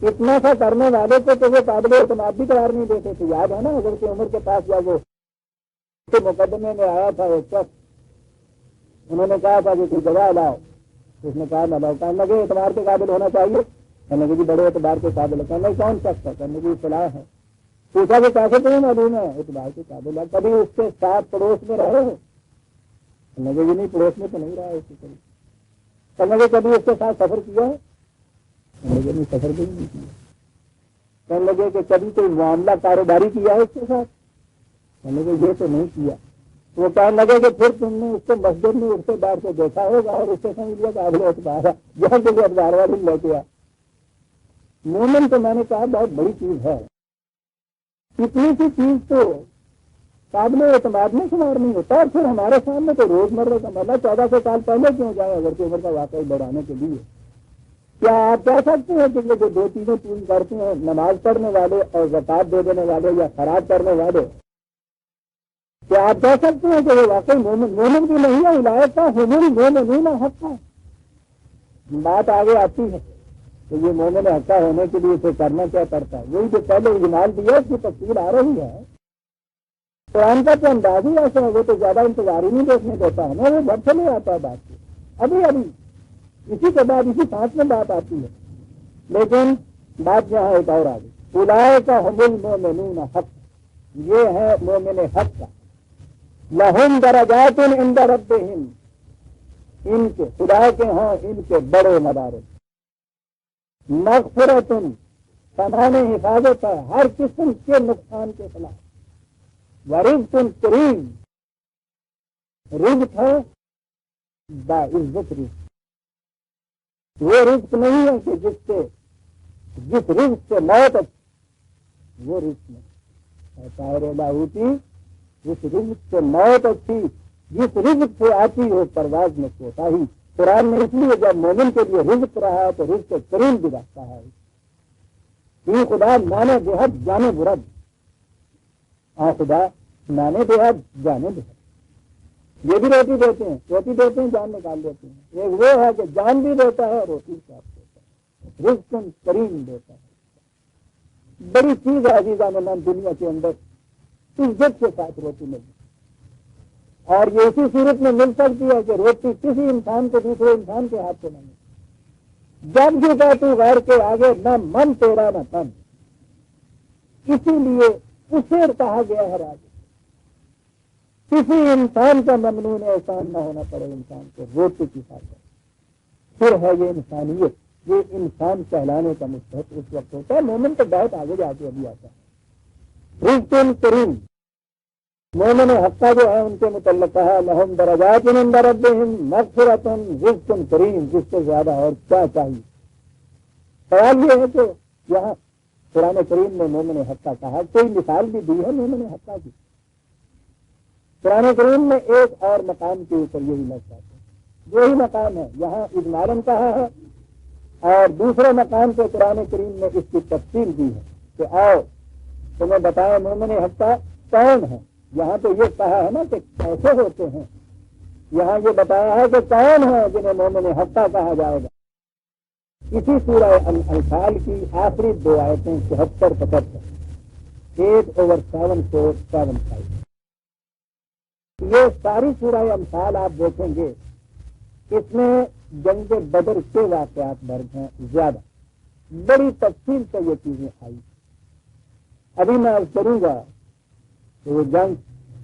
اتنا سا کرنے والے کو تو وہ قابل اعتماد بھی قرار نہیں دیتے تھے. یاد ہے نا حضرت عمر کے پاس جب وہ مقدمے میں آیا تھا ایک شخص، انہوں نے کہا تھا کہ کوئی جگہ لاؤ، اس نے کہا نہ لاؤ. کہنے لگے اعتبار کے قابل ہونا چاہیے. کہنے لگے جی بڑے اعتبار کے قابل ہے. کہنے لگے کون شخص ہے؟ کہنے لگے فلاں ہے. پوچھا کہ کیسے تمہیں معلوم ہے اعتبار کے قابل ہے؟ کبھی اس کے ساتھ پڑوس میں رہے ہو؟ کہنے لگے نہیں پڑوس میں تو نہیں رہا اسی طرح. کہنے لگے کبھی اس کے ساتھ سفر کیا ہے؟ کہنے لگے نہیں سفر بھی نہیں کیا. کہنے لگے کہ کبھی کوئی معاملہ کاروباری کیا ہے اس کے ساتھ؟ کہنے لگے یہ تو نہیں کیا. وہ کہنے لگے کہ پھر تم نے اس کو مسجد میں اٹھتے باہر سے دیکھا ہوگا اور اس سے سمجھ لیا قابل اعتبار ہے، جہاں کے لیے اخبار والی لے کے آ. مومن تو میں نے کہا بہت بڑی چیز ہے. اتنی سی چیز تو قابل اعتماد میں شمار نہیں ہوتا. اور پھر ہمارے سامنے تو روز مرہ کا مسئلہ 1400 سال پہلے کیوں جائے اگر کہ عمر کا واقعہ بڑھانے کے لیے. کیا آپ کہہ سکتے ہیں کہ جو 2 چیزیں پوری کرتے ہیں، نماز پڑھنے والے اور زکات دے دینے والے یا خیرات کرنے والے، کیا آپ کہہ سکتے ہیں کہ وہ واقعی مومن بھی نہیں ہے؟ ولایت کا مومن حق ہے. بات آگے آتی ہے کہ یہ مومن حقہ ہونے کے لیے اسے کرنا کیا پڑتا ہے. وہی جو پہلے اجمال دیا اس کی تفصیل آ رہی ہے. قرآن کا تو انداز ہی ایسا ہے، وہ تو زیادہ انتظار ہی نہیں دیکھنے دیتا ہے نا، وہ بڑھ چلے آتا ہے بات کو. ابھی اسی کے بعد اسی ساتھ میں بات آتی ہے. لیکن بات یہاں ایک اور آ گئی. اولئک هم المؤمنون حق، یہ ہے مومن حق کا. لہم درجات عند ربہم، ان کے خدا کے ہاں ان کے بڑے مدارج. مغفرت، سامان حفاظت ہے ہر قسم کے نقصان کے خلاف. ورزق کریم، رزق ہے باعزت رزق. وہ رزق نہیں ہے کہ جس رزق سے موت اچھی، وہ رزق نہیں. طاہر لاہوتی، جس رزق سے موت اچھی، جس رزق سے آتی ہو پرواز میں کوتاہی. قرآن نے اس لیے جب مومن کے لیے رزق رہا ہے تو رزق کریم بھی رکھتا ہے. یہ خدا مانے بےحد جانے برد، ہاں خدا مانے بےحد جانے بےحد. یہ بھی روٹی دیتے ہیں جان نکال دیتے ہیں. ایک وہ ہے کہ جان بھی دیتا ہے، روٹی صاف دیتا ہے، رزق کریم دیتا ہے. بڑی چیز ہے عزیزان اللہ دنیا کے اندر عزت کے ساتھ روٹی ملتی. اور یہ اسی صورت میں مل سکتی ہے کہ روٹی کسی انسان کو دوسرے انسان کے ہاتھ سے نہ ملے. جب جھکا تو غیر کے آگے نہ من تیرا نہ تن. اسی لیے اسے کہا گیا ہے راج، کسی انسان کا ممنون احسان نہ ہونا پڑے انسان کو روٹی کی خاطر. پھر ہے یہ انسانیت، یہ انسان کہلانے کا مستحق اس وقت ہوتا ہے. مومن تو بہت آگے جا کے ابھی آتا ہے. رزق کریم، مومن حقہ جو ہے ان کے متعلق کہا لہم درجات عند ربہم مغفرۃ رزق کریم. جس سے زیادہ اور کیا چاہیے؟ سوال یہ ہے کہ یہاں قرآن کریم نے مومن حقہ کہا، کوئی مثال بھی دی ہے مومن حقہ کی. قرآن کریم میں ایک اور مقام کے اوپر یہی لگ جاتے ہیں. وہی مقام ہے یہاں اجمالاً کہا ہے، اور دوسرے مقام سے قرآن کریم نے اس کی تفصیل دی ہے کہ آؤ تمہیں بتائیں مومن حقہ کون ہے. یہاں تو یہ کہا ہے نا کہ کیسے ہوتے ہیں، یہاں یہ بتایا ہے کہ کون ہے جنہیں مومن حقہ کہا جائے گا. اسی سورہ انفال کی آخری 2 آیتیں 74-75، 8/7 یہ ساری سورہ انفال آپ دیکھیں گے، اس میں جنگ بدر کے واقعات درج ہیں. زیادہ بڑی تفصیل سے یہ چیزیں آئی. ابھی میں عرض کروں گا کہ وہ جنگ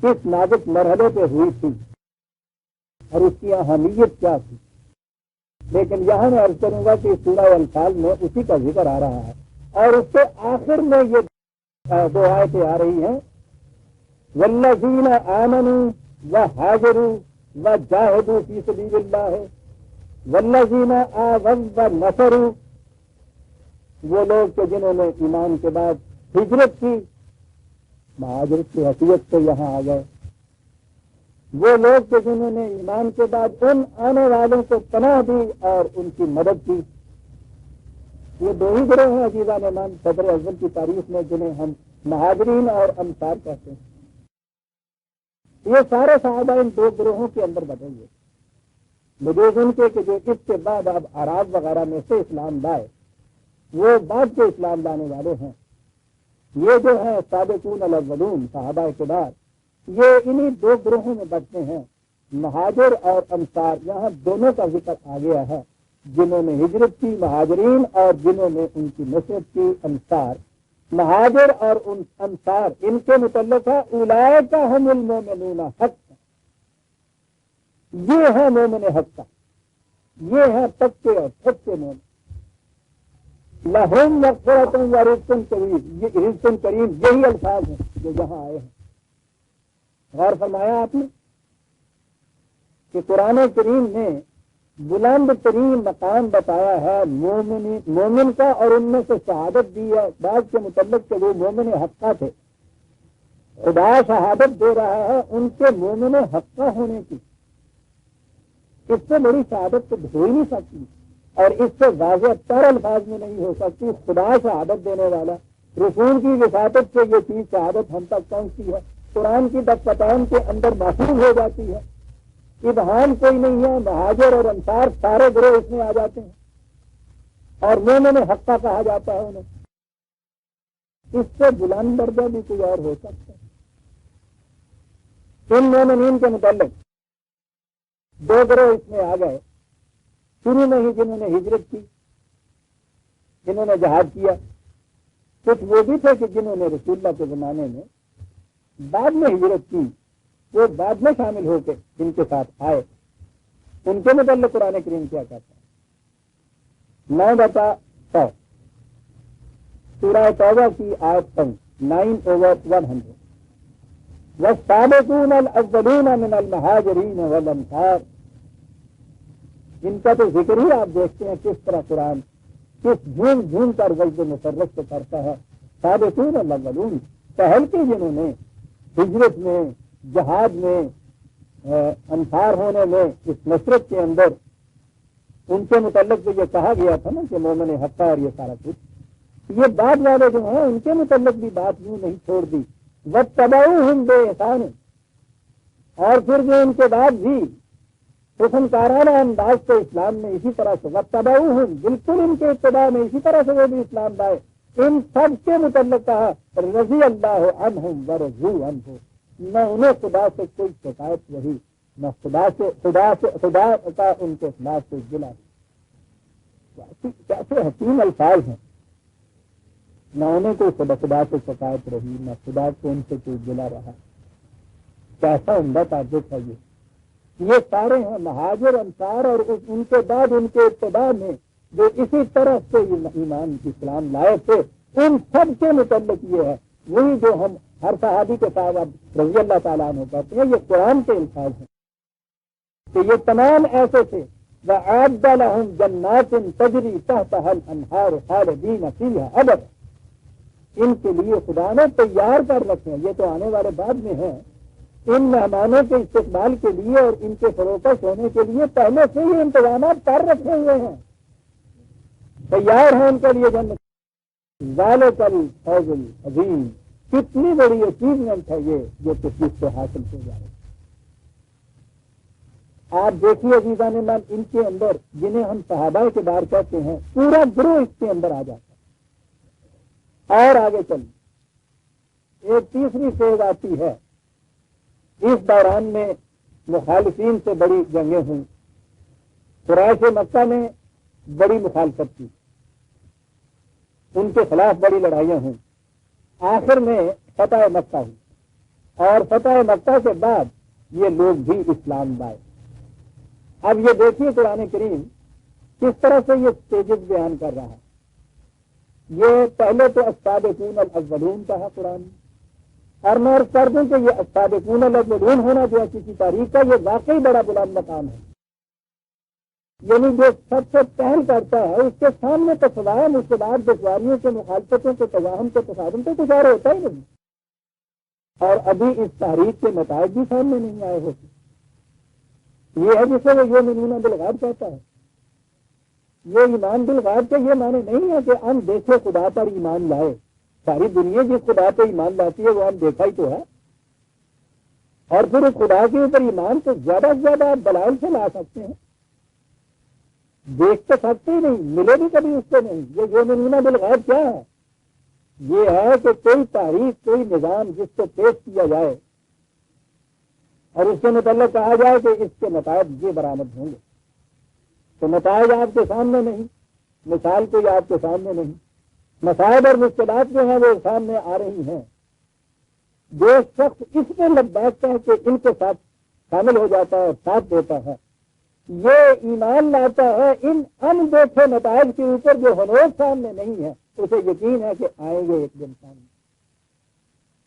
کس نازک مرحلے پہ ہوئی تھی اور اس کی اہمیت کیا تھی. لیکن یہاں میں عرض کروں گا کہ سورہ انفال میں اسی کا ذکر آ رہا ہے، اور اس کے آخر میں یہ 2 آیتیں آ رہی ہیں. والذین آمنوا وہاجروا وجاہدوا فی سبیل اللہ والذین آووا ونصروا. وہ لوگ کہ جنہوں نے ایمان کے بعد ہجرت کی، مہاجرت کی حیثیت سے یہاں آ گئے. وہ لوگ کہ جنہوں نے ایمان کے بعد ان آنے والوں کو پناہ دی اور ان کی مدد کی. یہ 2 ہی گروہ ہیں عزیزان ایمان صدر اول کی تاریخ میں جنہیں ہم مہاجرین اور انصار کہتے ہیں. یہ سارے صحابہ ان 2 گروہوں کے اندر بدل گئے. بجوز ان کے کہ جو اس کے بعد اب عرب وغیرہ میں سے اسلام لائے، وہ بعد کے اسلام لانے والے ہیں۔ یہ جو ہے سابقون الاولون صحابہ کبار، یہ انہی دو گروہوں میں بٹتے ہیں، مہاجر اور انصار۔ یہاں دونوں کا ذکر آ گیا ہے، جنہوں نے ہجرت کی مہاجرین اور جنہوں نے ان کی نصرت کی انصار۔ مہاجر اور انصار ان کے متعلق ہے اولئک هم المؤمنون حقا، یہ ہے مومن حقا، یہ ہے پکے اور سچے مومن۔ لہم مغفرۃ و رزق کریم، یہ رزق کریم یہی الفاظ ہیں جو یہاں آئے ہیں۔ غور فرمایا آپ نے کہ قرآن کریم نے بلند ترین مقام بتایا ہے مومن کا، اور ان میں سے شہادت دی ہے بعض کے متعلق کہ وہ مومن حقہ تھے۔ خدا شہادت دے رہا ہے ان کے مومن حقہ ہونے کی۔ اس سے بڑی شہادت تو ہو ہی نہیں سکتی، اور اس سے واضح تر الفاظ میں نہیں ہو سکتی۔ خدا شہادت دینے والا، رسول کی وساطت سے یہ چیز شہادت ہم تک پہنچتی ہے، قرآن کی دفتان کے اندر محفوظ ہو جاتی ہے، ابہام کوئی نہیں ہے۔ مہاجر اور انصار سارے گروہ اس میں آ جاتے ہیں، اور مومن حقہ کہا جاتا ہے انہیں۔ اس سے بلند درجہ بھی کوئی اور ہو سکتا ہے۔ ان مومنین کے متعلق دو گروہ اس میں آ گئے شروع میں ہی، جنہوں نے ہجرت کی، جنہوں نے جہاد کیا۔ کچھ وہ بھی تھے کہ جنہوں نے رسول اللہ کے زمانے میں بعد میں ہجرت کی، وہ بعد میں شامل ہو کے ان کے ساتھ آئے۔ ان کے متعلق قرآن کریم کیا کہتا ہے؟ 9/100 سورہ توبہ کی آیت 9/100۔ والسابقون الاولون من المہاجرین والانصار، ان کا تو ذکر ہی آپ دیکھتے ہیں کس طرح قرآن کس جھوم جھوم کر وجد مفرد سے کرتا ہے۔ سابقون الاولون، پہل کے جنہوں نے ہجرت میں، جہاد میں، انصار ہونے میں، اس نصرت کے اندر، ان کے متعلق جو یہ کہا گیا تھا نا کہ مومن حقہ اور یہ سارا کچھ، یہ بعد والے جو ہیں ان کے متعلق بھی بات یوں نہیں چھوڑ دی۔ واتبعوہم بإحسان، اور پھر جو ان کے بعد بھی حسن کارانہ انداز سے اسلام میں اسی طرح سے واتبعوہم، بالکل ان کے اتباع میں اسی طرح سے وہ بھی اسلام لائے، ان سب کے متعلق کہا رضی اللہ عنہم ورضوا عنہ، نہ انہیں خدا سے کوئی شکایت رہی، نہ خدا کا ان کے خلاف سے گلا۔ کیسے حکیم الفاظ ہیں، نہ انہیں کوئی خدا سے شکایت رہی، نہ خدا کو ان سے کوئی گلا رہا۔ کیسا عمدہ تعجب ہے یہ سارے ہیں مہاجر انصار، اور ان کے بعد ان کے ابتدا میں جو اسی طرح سے ایمان اسلام لائے تھے، ان سب کے متعلق یہ ہے وہی جو ہم ہر صحابی کے ساتھ اب رضی اللہ تعالیٰ عنہ کہتے ہیں، یہ قرآن کے الفاظ ہیں کہ یہ تمام ایسے تھے۔ وَأَعَدَّ لَهُمْ جَنَّاتٍ تَجْرِي تَحْتَهَا الْأَنْهَارُ خَالِدِينَ فِيهَا أَبَدًا، ان کے لیے خدا نے تیار کر رکھے ہیں، یہ تو آنے والے بعد میں ہیں، ان مہمانوں کے استقبال کے لیے اور ان کے فروخت ہونے کے لیے پہلے سے ہی انتظامات کر رکھے ہوئے ہیں، تیار ہیں ان کے لیے جنت۔ ذالک الفوز العظیم، کتنی بڑی اچیومنٹ ہے یہ جو کسی سے حاصل ہو جائے۔ آپ دیکھیے عزیزان من، ان کے اندر جنہیں ہم صحابہ کبار کہتے ہیں، پورا گروہ اس کے اندر آ جاتا ہے۔ اور آگے چلیے، ایک تیسری فیز آتی ہے۔ اس دوران میں مخالفین سے بڑی جنگیں ہوئیں، قریش مکہ نے بڑی مخالفت کی، ان کے خلاف بڑی لڑائیاں ہوئیں، آخر میں فتح مکہ ہوئی، اور فتح مکہ کے بعد یہ لوگ بھی اسلام لائے۔ اب یہ دیکھیے قرآن کریم کس طرح سے یہ سٹیجز بیان کر رہا ہے۔ یہ پہلے تو السابقون الاولون کہا قرآن، اور میں عرض کر دوں کہ یہ السابقون الاولون ہونا جو ہے کسی تاریخ کا، یہ واقعی بڑا بلند مقام ہے۔ یعنی جو سب سے پہل کرتا ہے اس کے سامنے تو سوائے مشکلات، دشواریوں کے، مخالفتوں کے، تزاحم کے، تصادم کے کچھ اور ہوتا ہی نہیں، اور ابھی اس تحریک کے نتائج بھی سامنے نہیں آئے ہوتے۔ یہ ہے جسے وہ یؤمنون بالغیب کہتا ہے۔ یہ ایمان بالغیب کے یہ معنی نہیں ہے کہ ہم دیکھے خدا پر ایمان لائے، ساری دنیا جس خدا پہ ایمان لاتی ہے وہ ہم دیکھا ہی تو ہے، اور پھر اس خدا کے اوپر ایمان تو زیادہ سے زیادہ آپ دلائل سے لا سکتے ہیں۔ دیکھ تو سکتے ہی نہیں، ملے بھی کبھی اس سے نہیں۔ یہ یؤمنون بالغیب کیا ہے؟ یہ ہے کہ کوئی تحریک، کوئی نظام جس کو پیش کیا جائے اور اس کے متعلق کہا جائے کہ اس کے نتائج یہ برآمد ہوں گے، تو نتائج آپ کے سامنے نہیں، مثال کوئی آپ کے سامنے نہیں، مسائل اور مشکلات جو ہیں وہ سامنے آ رہی ہیں۔ جو شخص اس میں لگ بیٹھتا ہے کہ ان کے ساتھ شامل ہو جاتا ہے اور ساتھ دیتا ہے، یہ ایمان لاتا ہے ان ان دیکھے نتائج کے اوپر جو ہنوز سامنے نہیں ہے، اسے یقین ہے کہ آئیں گے ایک دن سامنے۔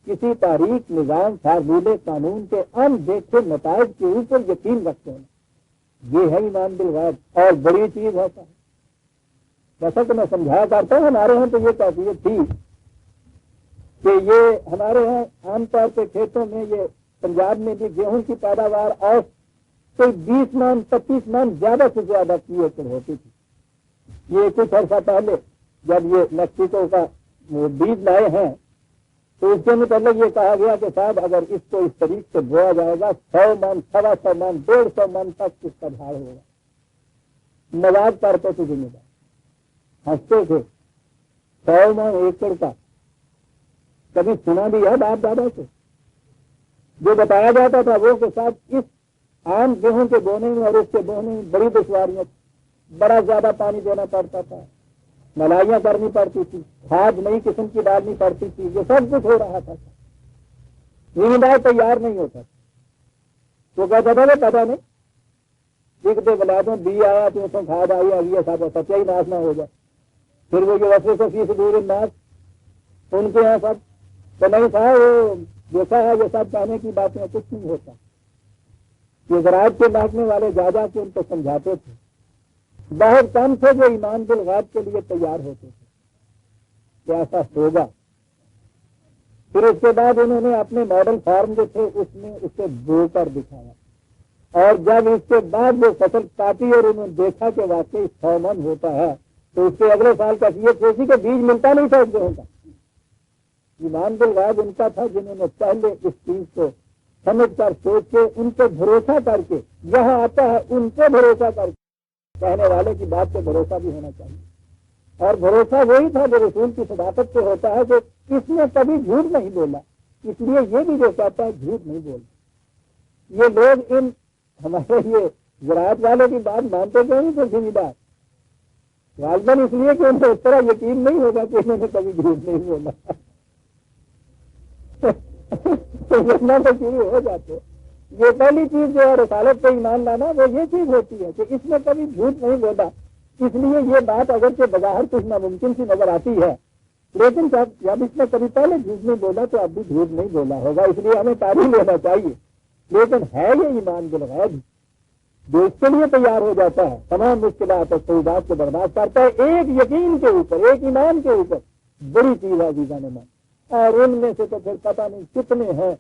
کسی تاریخ، نظام، فارمولے، قانون کے ان دیکھے نتائج کے اوپر یقین رکھتے ہیں، یہ ہے ایمان بالغیب، اور بڑی چیز ہوتا ہے۔ جیسا کہ میں سمجھایا کرتا ہوں، ہمارے ہاں تو یہ کیفیت تھی کہ یہ ہمارے ہاں عام طور پہ کھیتوں میں، یہ پنجاب میں بھی گیہوں کی پیداوار اور کوئی 20 من 25 من زیادہ سے زیادہ کی ایکڑ ہوتی تھی۔ یہ کچھ عرصہ پہلے جب یہ میکسیکو کا بیج لائے ہیں تو اس کے متعلق یہ کہا گیا کہ صاحب اگر اس کو اس طریقے سے بویا جائے گا 100 من 125 من 150 من تک اس کا جھاڑ ہوگا۔ مزاج کرتے تھے ذمہ دار، ہنستے تھے، 100 من ایکڑ کا کبھی سنا بھی ہے باپ دادا سے؟ جو بتایا جاتا تھا وہ کے ساتھ اس عام گیہوں کے بونے میں اور اس کے بونے میں بڑی دشواریاں، بڑا زیادہ پانی دینا پڑتا تھا، ملائیاں کرنی پڑتی تھی، کھاد نئی قسم کی ڈالنی پڑتی تھی، یہ سب کچھ ہو رہا تھا۔ زمیندار تیار نہیں ہوتا تو کہتا تھا وہ پتا نہیں دیکھتے بلادوں بی آیا تو اس میں کھاد آئی آگے سب سچائی ناش نہ ہو جائے۔ پھر وہ جو وسیع سے 30 دور ناش ان کے یہاں سب تو نہیں تھا، وہ دیکھا ہے یہ سب کہنے کی باتیں، کچھ نہیں ہوتا۔ یہ زراعت کے محکمے والے جا جا کے ان کو سمجھاتے تھے، بہت کم تھے جو ایمان بالغیب کے لیے تیار ہوتے تھے کہ ایسا ہوگا۔ پھر اس کے بعد انہوں نے اپنے ماڈل فارم جو تھے اس میں اسے بو کر دکھایا، اور جب اس کے بعد وہ فصل کاٹی اور انہوں نے دیکھا کہ واقعی 100 من ہوتا ہے تو اس کے اگلے سال کیفیت ایسی کہ بیج ملتا نہیں تھا اس گیہوں کا۔ ایمان بالغیب ان کا تھا جنہوں نے پہلے اس چیز کو سمجھ کر سوچ کے ان پہ بھروسہ کر کے، یہاں آتا ہے ان پہ بھروسہ کر کے، کہنے والے کی بات پہ بھروسہ بھی ہونا چاہیے، اور بھروسہ وہی تھا جو رسول کی صداقت سے ہوتا ہے کہ اس نے کبھی جھوٹ نہیں بولا، اس لیے یہ بھی جو کہتا ہے جھوٹ نہیں بولتا۔ یہ لوگ ان ہمارے یہ زراعت والے کی بات مانتے کیوں نہیں تھے زمیندار؟ غالباً اس لیے کہ ان کو اس طرح یقین نہیں ہوگا کہ انہوں نے کبھی جھوٹ نہیں بولا۔ تو شروع ہو جاتے۔ یہ پہلی چیز جو ہے رسالت پہ ایمان لانا، وہ یہ چیز ہوتی ہے کہ اس نے کبھی جھوٹ نہیں بولا۔ اس لیے یہ بات اگرچہ بظاہر کچھ ناممکن سی نظر آتی ہے، لیکن جب اس نے کبھی پہلے جھوٹ نہیں بولا تو اب بھی جھوٹ نہیں بولا ہوگا، اس لیے ہمیں تعریف لینا چاہیے۔ لیکن ہے یہ ایمان بالغیب جو اس کے لیے تیار ہو جاتا ہے، تمام مشکلات اور صعوبات کو برداشت کرتا ہے، ایک یقین کے اوپر، ایک ایمان کے اوپر، بڑی چیز ہے عزیزان مان۔ اور ان میں سے تو پھر پتہ نہیں کتنے ہیں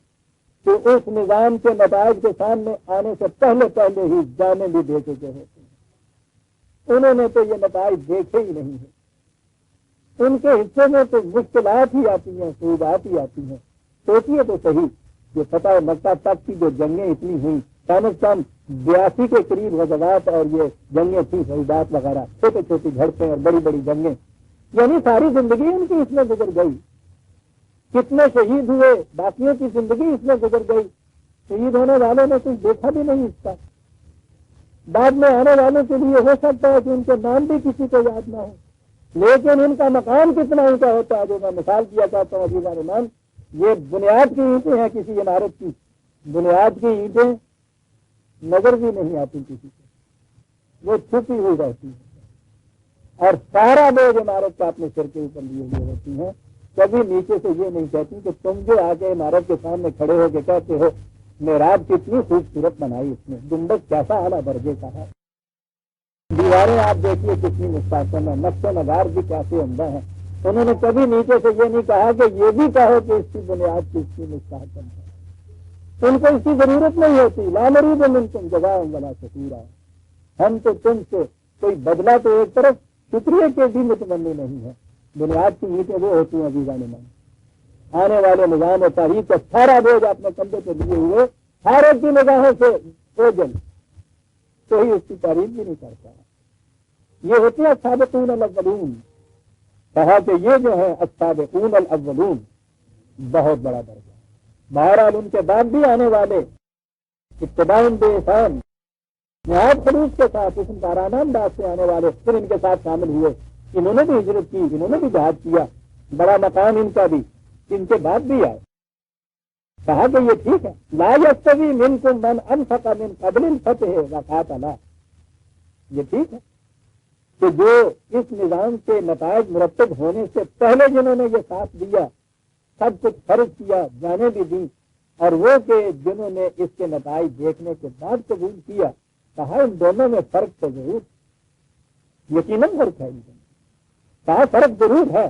کہ اس نظام کے نتائج کے سامنے آنے سے پہلے پہلے ہی جانے بھی دے چکے ہوتے ہیں۔ انہوں نے تو یہ نتائج دیکھے ہی نہیں ہیں، ان کے حصے میں تو مشکلات ہی آتی ہیں، صعوبات ہی آتی ہیں۔ سوچیے تو صحیح، یہ فتح مکہ تک کی جو جنگیں اتنی ہوئی، کم از کم 82 کے قریب غزوات اور یہ جنگیں تھیں، شہیدات وغیرہ، چھوٹی چھوٹی جھڑپیں اور بڑی بڑی جنگیں، یعنی ساری زندگی ان کی اس میں گزر گئی۔ کتنے شہید ہوئے، باقیوں کی زندگی اس میں گزر گئی، شہید ہونے والوں نے کچھ دیکھا بھی نہیں اس کا۔ بعد میں آنے والوں کے لیے ہو سکتا ہے کہ ان کے نام بھی کسی کو یاد نہ ہو، لیکن ان کا مقام کتنا اونچا ہوتا ہے۔ جو میں مثال کیا چاہتا ہوں عزیزان ایمان، یہ بنیاد کی اینٹیں ہیں کسی عمارت کی، بنیاد کی اینٹیں نظر بھی نہیں آتی کسی کو، وہ چھپی ہوئی رہتی ہے، اور سارا بوجھ عمارت کا اپنے سر کے اوپر لیے ہوئے ہوتی ہیں۔ کبھی نیچے سے یہ نہیں کہتی کہ تم جو آگے عمارت کے سامنے کھڑے ہو کے کہتے ہو محراب کتنی خوبصورت بنائی اس نے، گنبد کیسا اعلیٰ درجے کا ہے، دیواریں آپ دیکھیے کتنی مستحکم ہے، نقش و نگار بھی کیسے عمدہ ہیں۔ انہوں نے کبھی نیچے سے یہ نہیں کہا کہ یہ بھی کہو کہ اس کی بنیاد کتنی مستحکم ہے۔ ان کو اس کی ضرورت نہیں ہوتی، لا نريد منكم جزاء ولا شكورا، ہم تو تم سے کوئی بدلہ تو ایک طرف شکریہ کے بھی متمنی نہیں ہے۔ بنیاد کی اینٹیں وہ ہوتی ہیں عزیزان ایمان، آنے والے نظام و تاریخ کا سارا بوجھ اپنے کندھے پہ لیے ہوئے، ہر ایک کی نگاہوں سے اوجل، کوئی اس کی تعریف بھی نہیں کرتا۔ یہ ہوتے ہیں السابقون الاولون. کہا کہ یہ جو ہے السابقون الاولون بہت بڑا درجہ. بہرحال ان کے بعد بھی آنے والے اتباع بإحسان نہایت خلوص کے ساتھ اس کارانہ انداز سے آنے والے پھر ان کے ساتھ شامل ہوئے. انہوں نے بھی ہجرت کی, انہوں نے بھی جہاد کیا, بڑا مقام ان کا بھی, ان کے بعد بھی آئے. کہا کہ یہ ٹھیک ہے. لا یستوی منکم من انفق من قبل الفتح وقاتل. یہ ٹھیک ہے کہ جو اس نظام کے نتائج مرتب ہونے سے پہلے جنہوں نے یہ ساتھ دیا, سب کچھ خرچ کیا, جانیں بھی دیں, اور وہ کہ جنہوں نے اس کے نتائج دیکھنے کے بعد قبول کیا. کہا ان دونوں میں فرق تو ضرور, یقیناً فرق ہے ان دونوں. کہا فرق ضرور ہے.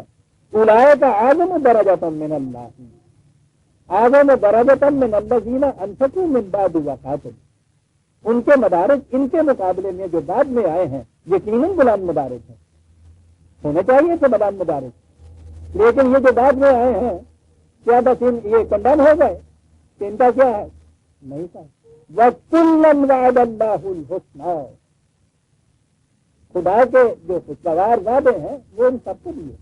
اولئک اعظم درجۃ من اللہ, اعظم درجۃ من الذین انفقوا من بعد وقاتل. ان کے مدارج ان کے مقابلے میں جو بعد میں آئے ہیں یقیناً بلند مدارج ہیں, ہونے چاہیے تھے بلند مدارج. لیکن یہ جو بعد میں آئے ہیں کیا بس یہ کنڈم ہو گئے کہ ان کا کیا ہے؟ نہیں تھا. وَكُلًّا وَعَدَ اللَّهُ الْحُسْنَىٰ. خدا کے جو خوشگوار وعدے ہیں وہ ان سب کے لیے.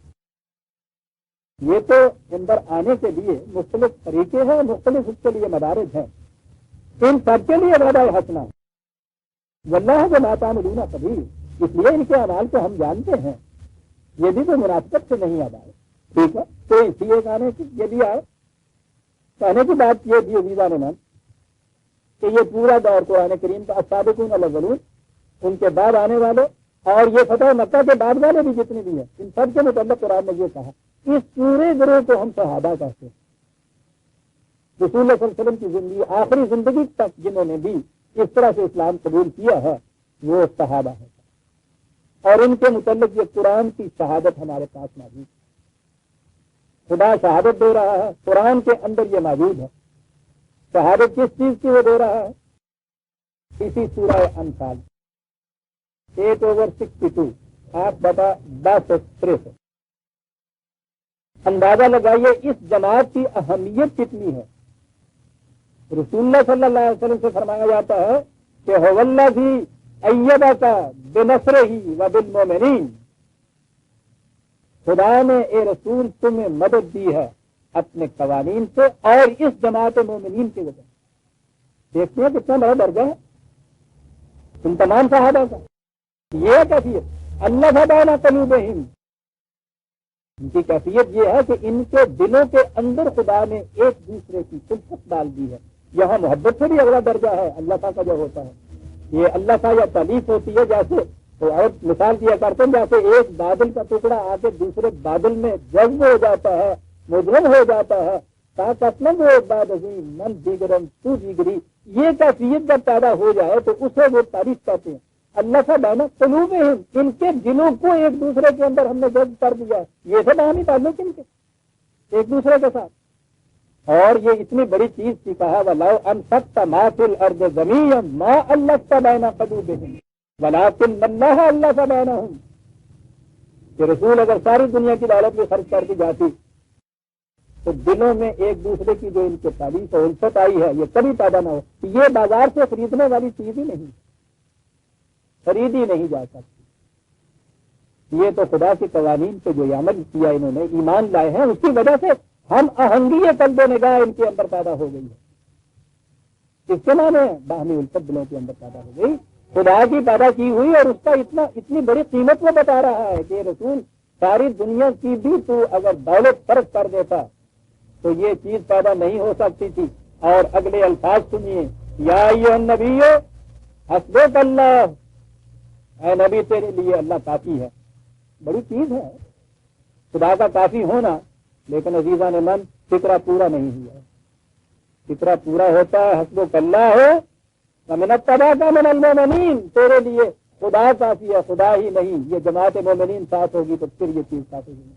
یہ تو اندر آنے کے لیے مختلف طریقے ہیں, مختلف اس کے لیے مدارج ہیں. ان سب کے لیے وعدہ حسنہ ہے. واللہ بما تعملون خبیر. اس لیے ان کے اعمال کو ہم جانتے ہیں. یہ بھی کوئی منافقت سے نہیں آ رہا ہے. ٹھیک ہے, تو اس لیے کہنے کی یہ بھی آئے. کہنے کی بات یہ بھی عزیزان من کہ یہ پورا دور قرآن کریم کا السابقون الاولون, ان کے بعد آنے والے اور یہ فتح مکہ کے بعد والے بھی جتنے بھی ہیں, ان سب کے متعلق قرآن نے یہ کہا. اس پورے گروہ کو ہم صحابہ کہتے ہیں. رسول اللہ صلی اللہ علیہ وسلم کی زندگی آخری زندگی تک جنہوں نے بھی اس طرح سے اسلام قبول کیا ہے وہ صحابہ ہے. اور ان کے متعلق یہ قرآن کی شہادت ہمارے پاس موجود ہے. خدا شہادت دے رہا ہے, قرآن کے اندر یہ موجود ہے. شہادت کس چیز کی وہ دے رہا ہے؟ اسی سورہ انفال 8/62 8/10 اندازہ لگائیے اس جماعت کی اہمیت کتنی ہے. رسول اللہ صلی اللہ علیہ وسلم سے فرمایا جاتا ہے کہ هو الذی ایدک بنصرہ وبالمؤمنین. خدا نے اے رسول تمہیں مدد دی ہے اپنے قوانین سے اور اس جماعت مومنین کی وجہ. دیکھتے ہیں کتنا بڑا درجہ ہے ان تمام صحابہ کا. یہ کیفیت اللہ بین قلوبہم, ان کی کیفیت یہ ہے کہ ان کے دلوں کے اندر خدا نے ایک دوسرے کی خلقت ڈال دی ہے. یہاں محبت سے بھی اگلا درجہ ہے اللہ کا جو ہوتا ہے. یہ اللہ کا یا تعلیف ہوتی ہے, جیسے تو اور مثال دیا کرتے ہیں جیسے ایک بادل کا ٹکڑا آ کے دوسرے بادل میں جذب ہو جاتا ہے, مدغم ہو جاتا ہے. وہ ایک بات عظیم من دیگرم تو دیگری, یہ کیفیت جب پیدا ہو جائے تو اسے وہ تعریف کرتے ہیں. اللہ کا بانا قلوبہم, ان کے دلوں کو ایک دوسرے کے اندر ہم نے جذب کر دیا ہے. یہ سب باہمی تعلق ان کے ایک دوسرے کے ساتھ. اور یہ اتنی بڑی چیز تھی, کہا وَلَوْ أَنفَقْتَ مَا فِي الْأَرْضِ جَمِيعًا مَا أَلَّفْتَ بَيْنَ قُلُوبِهِمْ وَلَٰكِنَّ اللَّهَ أَلَّفَ بَيْنَهُمْ. کہ رسول اگر ساری دنیا کی دولت میں خرچ کر دی جاتی تو دلوں میں ایک دوسرے کی جو ان کے تعریف اور الفت آئی ہے یہ کبھی پیدا نہ ہو. یہ بازار سے خریدنے والی چیز ہی نہیں, خریدی نہیں جا سکتی. یہ تو خدا کے قوانین پہ جو عمل کیا انہوں نے, ایمان لائے ہیں, اس کی وجہ سے ہم آہنگی قلب و نگاہ ان کے اندر پیدا ہو گئی ہے. اس کے معنی باہمی الفت دلوں کے اندر پیدا ہو گئی, خدا کی پیدا کی ہوئی. اور اس کا اتنی بڑی قیمت وہ بتا رہا ہے کہ رسول ساری دنیا کی بھی تو اگر دولت فرق کر دیتا تو یہ چیز پیدا نہیں ہو سکتی تھی. اور اگلے الفاظ سنیے, یا ایھا النبی حسبک اللہ, اے نبی تیرے لیے اللہ کافی ہے. بڑی چیز ہے خدا کا کافی ہونا. لیکن عزیزان من فکرہ پورا نہیں ہوا. فکرہ پورا ہوتا ہے حسبک اللہ ہو ومن اتبعک من المؤمنین, تیرے لیے خدا کافی ہے, خدا ہی نہیں. یہ جماعت مومنین ساتھ ہوگی تو پھر یہ چیز ساتھ ہوگی.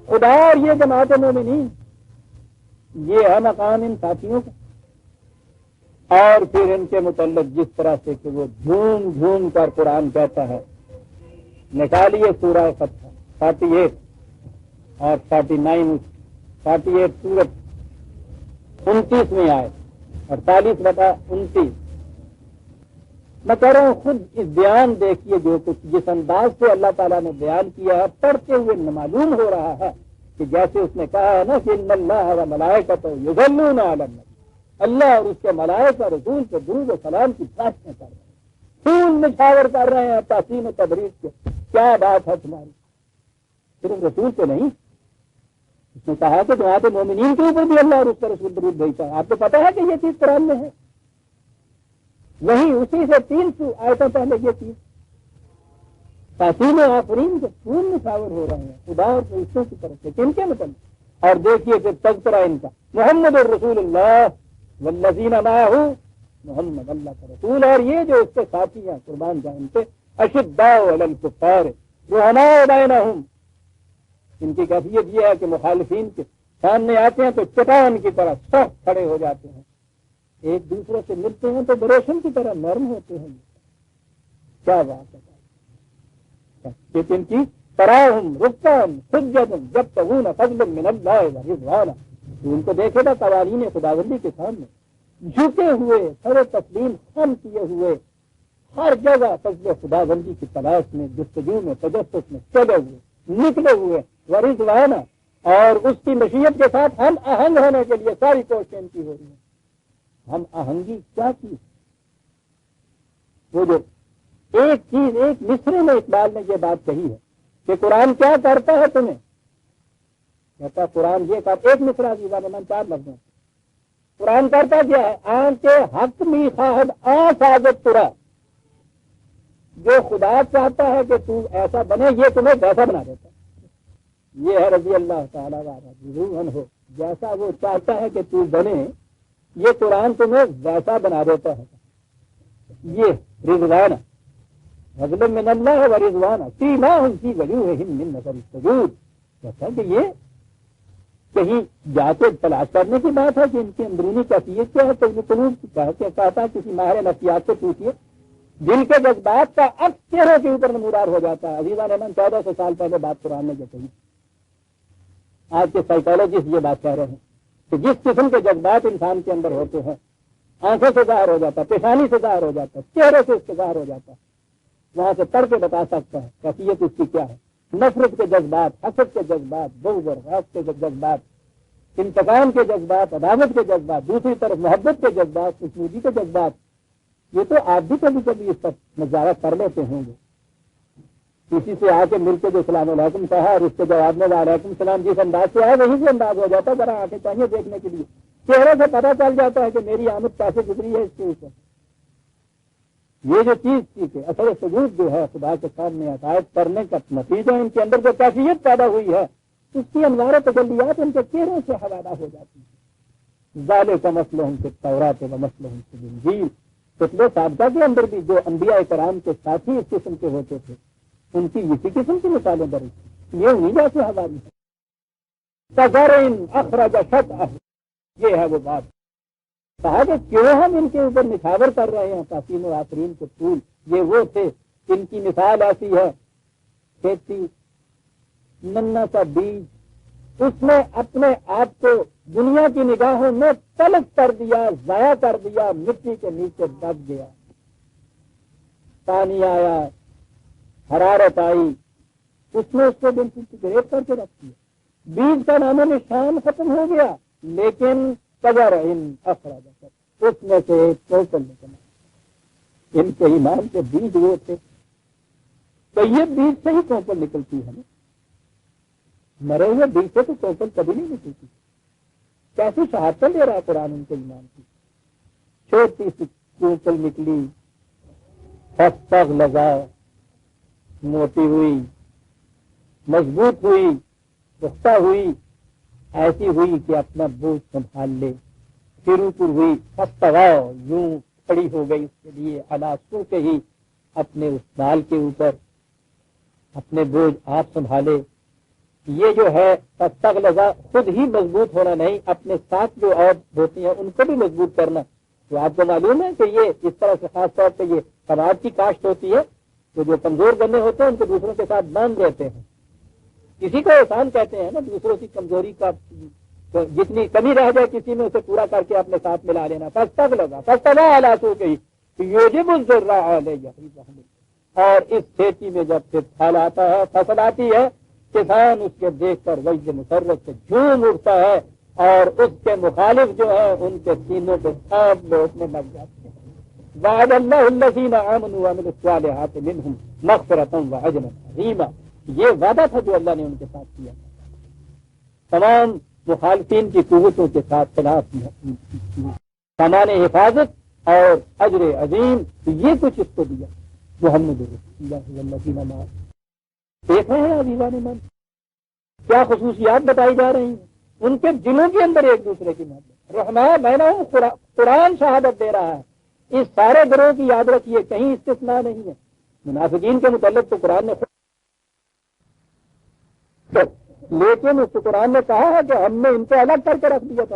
خدا اور یہ جماعت مومنین, یہ ہے مقام ان ساتھیوں کا. اور پھر ان کے متعلق جس طرح سے کہ وہ جھوم جھوم کر قرآن کہتا ہے, نکالیے سورہ فتح 48 اور 49 48 سورت 29 میں آئے 48/29. میں کہہ رہا ہوں خود اس بیان دیکھیے جو کچھ جس انداز سے اللہ تعالیٰ نے بیان کیا ہے، پڑھتے ہوئے معلوم ہو رہا ہے کہ جیسے اس نے کہا ہے نا کہ ان اللہ و ملائکتہ یصلون علی النبی، اللہ اور اس کے ملائکہ رسول کے درود و سلام کی پرارتھنا کر رہے ہیں، پھول نچھاور کر رہے ہیں تحسین و تبریک کے. کیا بات ہے تمہاری؟ صرف رسول سے نہیں، اس نے کہا کہ جماعت مومنین کے اوپر بھی اللہ اور اس کا رسول درود بھیجتا ہے. آپ کو پتا ہے کہ یہ چیز قرآن میں ہے؟ وہی اسی سے 300 آیتوں پہلے یہ چیز تحسین آفرین کے پھول نچھاور ہو رہے ہیں خدا اور فرشتوں کی طرف سے. کن کے مطلب؟ اور دیکھیے پھر تذکرہ ان کا، محمد الرسول اللہ والذین معہ، محمد اللہ کا رسول اور یہ جو اس کے ساتھی ہیں قربان جائیں پہ، اشداء علی الکفار رحماء بینہم. ان کی کیفیت یہ ہے کہ مخالفین کے سامنے آتے ہیں تو چٹان کی طرح سخت کھڑے ہو جاتے ہیں، ایک دوسرے سے ملتے ہیں تو بروشن کی طرح نرم ہوتے ہیں. کیا بات ہے ان کی تراہم رکعن سجدا یبتغون فضلا من اللہ ورضوانا. ان کو دیکھے گا قوانین خداوندی کے سامنے جھکے ہوئے سر تسلیم خم کیے ہوئے ہر جگہ فضل خداوندی کی تلاش میں جستجو میں تجسس میں چلے ہوئے نکلے ہوئے ورضوانا، اور اس کی مشیت کے ساتھ ہم آہنگ ہونے کے لیے ساری کوششیں ان کی ہو رہی ہیں. ہم آہنگی کیا چیز؟ وہ جو ایک چیز ایک مصرے میں اقبال نے یہ بات کہی ہے کہ قرآن کیا کرتا ہے تمہیں، کہتا ہے قرآن یہ کہتا، ایک مصرا عزیزہ نے من 4 لفظ ہیں. قرآن کرتا کیا ہے؟ آن کے حق می خواہد آ ساجت ترا، جو خدا چاہتا ہے کہ تو ایسا بنے یہ تمہیں ویسا بنا دیتا ہے. یہ ہے رضی اللہ تعالیٰ عنہ ہو، جیسا وہ چاہتا ہے کہ تو بنے یہ قرآن تمہیں ویسا بنا دیتا ہے. یہ رضوان فضل من اللہ و رضوان سیماہم فی وجوہہم من نظر السجود. کہتا ہے کہ یہ کہیں جا کے تلاش کرنے کی بات ہے کہ ان کی اندرونی کیفیت کیا ہے، قلوب کی کیا ہے. کہتا ہے کسی ماہر نفسیات سے پوچھیے، دل کے جذبات کا عکس چہرے کے اوپر نمودار ہو جاتا ہے. عزیزہ نے 1400 سال پہلے بات قرآن نے جو کہی، آج کے سائیکالوجسٹ یہ بات کہہ رہے ہیں کہ جس قسم کے جذبات انسان کے اندر ہوتے ہیں آنکھوں سے ظاہر ہو جاتا ہے، پیشانی سے ظاہر ہو جاتا ہے، چہرے سے اس کے ظاہر ہو جاتا ہے، وہاں سے پڑھ کے بتا سکتا ہے کیفیت اس کی کیا ہے. نفرت کے جذبات، حسد کے جذبات، بغض اور غضب کے جذبات، انتقام کے جذبات، عداوت کے جذبات، دوسری طرف محبت کے جذبات، خوشنودی کے جذبات، یہ تو آپ بھی کبھی کبھی اس پر نظارہ کر لیتے ہوں گے. کسی سے آ کے مل کے جو السلام علیکم کہا اور اس کے جواب میں وعلیکم السلام جس انداز سے آئے وہی سے انداز ہو جاتا ہے. ذرا آ کے چاہیے دیکھنے کے لیے، چہرے سے پتہ چل جاتا ہے کہ میری آمد کیسے گزری ہے اس کے اوپر. یہ جو چیز تھی کہ اثر سجود جو ہے خدا کے سامنے عقائد کرنے کا نتیجہ ان کے اندر جو کیفیت پیدا ہوئی ہے اس کی انوار و تجلیات ان کے چہروں سے حوالہ ہو جاتی ہے. ذالک مسلہم فی التوراۃ و مسلہم فی الانجیل. پچھلے سابقہ کے اندر بھی جو انبیاء کرام کے ساتھی اس قسم کے ہوتے تھے ان کی اسی قسم کی مثالیں درج تھی. یہ انہیں جیسے حوالے ہے. کزرع اخرج شطأہ، یہ ہے وہ بات. کہا کہ کیوں ہم ان کے اوپر نچھاور کر رہے ہیں تحسین و آفرین کے پھول. یہ وہ تھے، ان کی مثال ایسی ہے، کھیتی ننا سا بیج، اس نے اپنے آپ کو دنیا کی نگاہوں میں تلف کر دیا، ضائع کر دیا، مٹی کے نیچے دب گیا. پانی آیا، حرارت آئی، اس نے اس کو بالکل گریب کر کے رکھ دیا. بیج کا نام و نشان ختم ہو گیا، لیکن کزرع اخرج شطأہ، اس میں سے ایک کوکل نکلا. ان کے ایمان کے بیج وہ تھے. تو یہ بیج سے ہی کوکل نکلتی ہے نا، مرے ہوئے بیج سے تو کوکل کبھی نہیں نکلتی. کیسی شہادت دے رہا ہے قرآن ان کے ایمان کی. چھوٹی سی کوکل نکلی، لگا، موٹی ہوئی، مضبوط ہوئی، پختہ ہوئی، ایسی ہوئی کہ اپنا بوجھ سنبھال لے. پھر اوپر ہوئی، فاستویٰ، یوں کھڑی ہو گئی اس کے لیے علاسو کے ہی اپنے اس ڈال کے اوپر اپنے بوجھ آپ سنبھالے. یہ جو ہے فاستغلظ، خود ہی مضبوط ہونا نہیں، اپنے ساتھ جو اور ہوتی ہیں ان کو بھی مضبوط کرنا. تو آپ کو معلوم ہے کہ یہ اس طرح سے خاص طور پہ یہ کباب کی کاشت ہوتی ہے تو جو کمزور گنے ہوتے ہیں ان کو دوسروں کے ساتھ باندھ دیتے ہیں. کسی کو احسان کہتے ہیں نا، دوسروں کی کمزوری کا جتنی کمی رہ جائے کسی میں اسے پورا کر کے اپنے ساتھ ملا لینا. فاستغلظ فاستویٰ علی سوقہ، یوجب الذرہ علیہ، اور اس کھیتی میں جب پھر پھل آتا ہے، فصل آتی ہے، کسان اس کے دیکھ کر وجد مسرت سے جھوم اٹھتا ہے، اور اس کے مخالف جو ہے ان کے سینوں پہ سب لوٹنے لگ جاتے ہیں۔ وعد اللہ الذین آمنوا وعملوا الصالحات منہم مغفرۃ واجرا عظیما، یہ وعدہ تھا جو اللہ نے ان کے ساتھ کیا تھا۔ تمام مخالفین کی قوتوں کے ساتھ خلاف سامان حفاظت اور اجر عظیم، یہ کچھ اس کو دیا محمد رسول اللہ والذین معہ۔ دیکھ رہے ہیں عزیزان من کیا خصوصیات بتائی جا رہی ہیں، ان کے دلوں کے اندر ایک دوسرے کی محبت۔ رحماء بینہم، قرآن شہادت دے رہا ہے، اس سارے گروہ کی یاد رکھیے، کہیں استثناء نہیں ہے۔ منافقین کے متعلق تو قرآن نے، لیکن اس قرآن نے کہا ہے کہ ہم نے ان کو الگ کر کے رکھ دیا تھا۔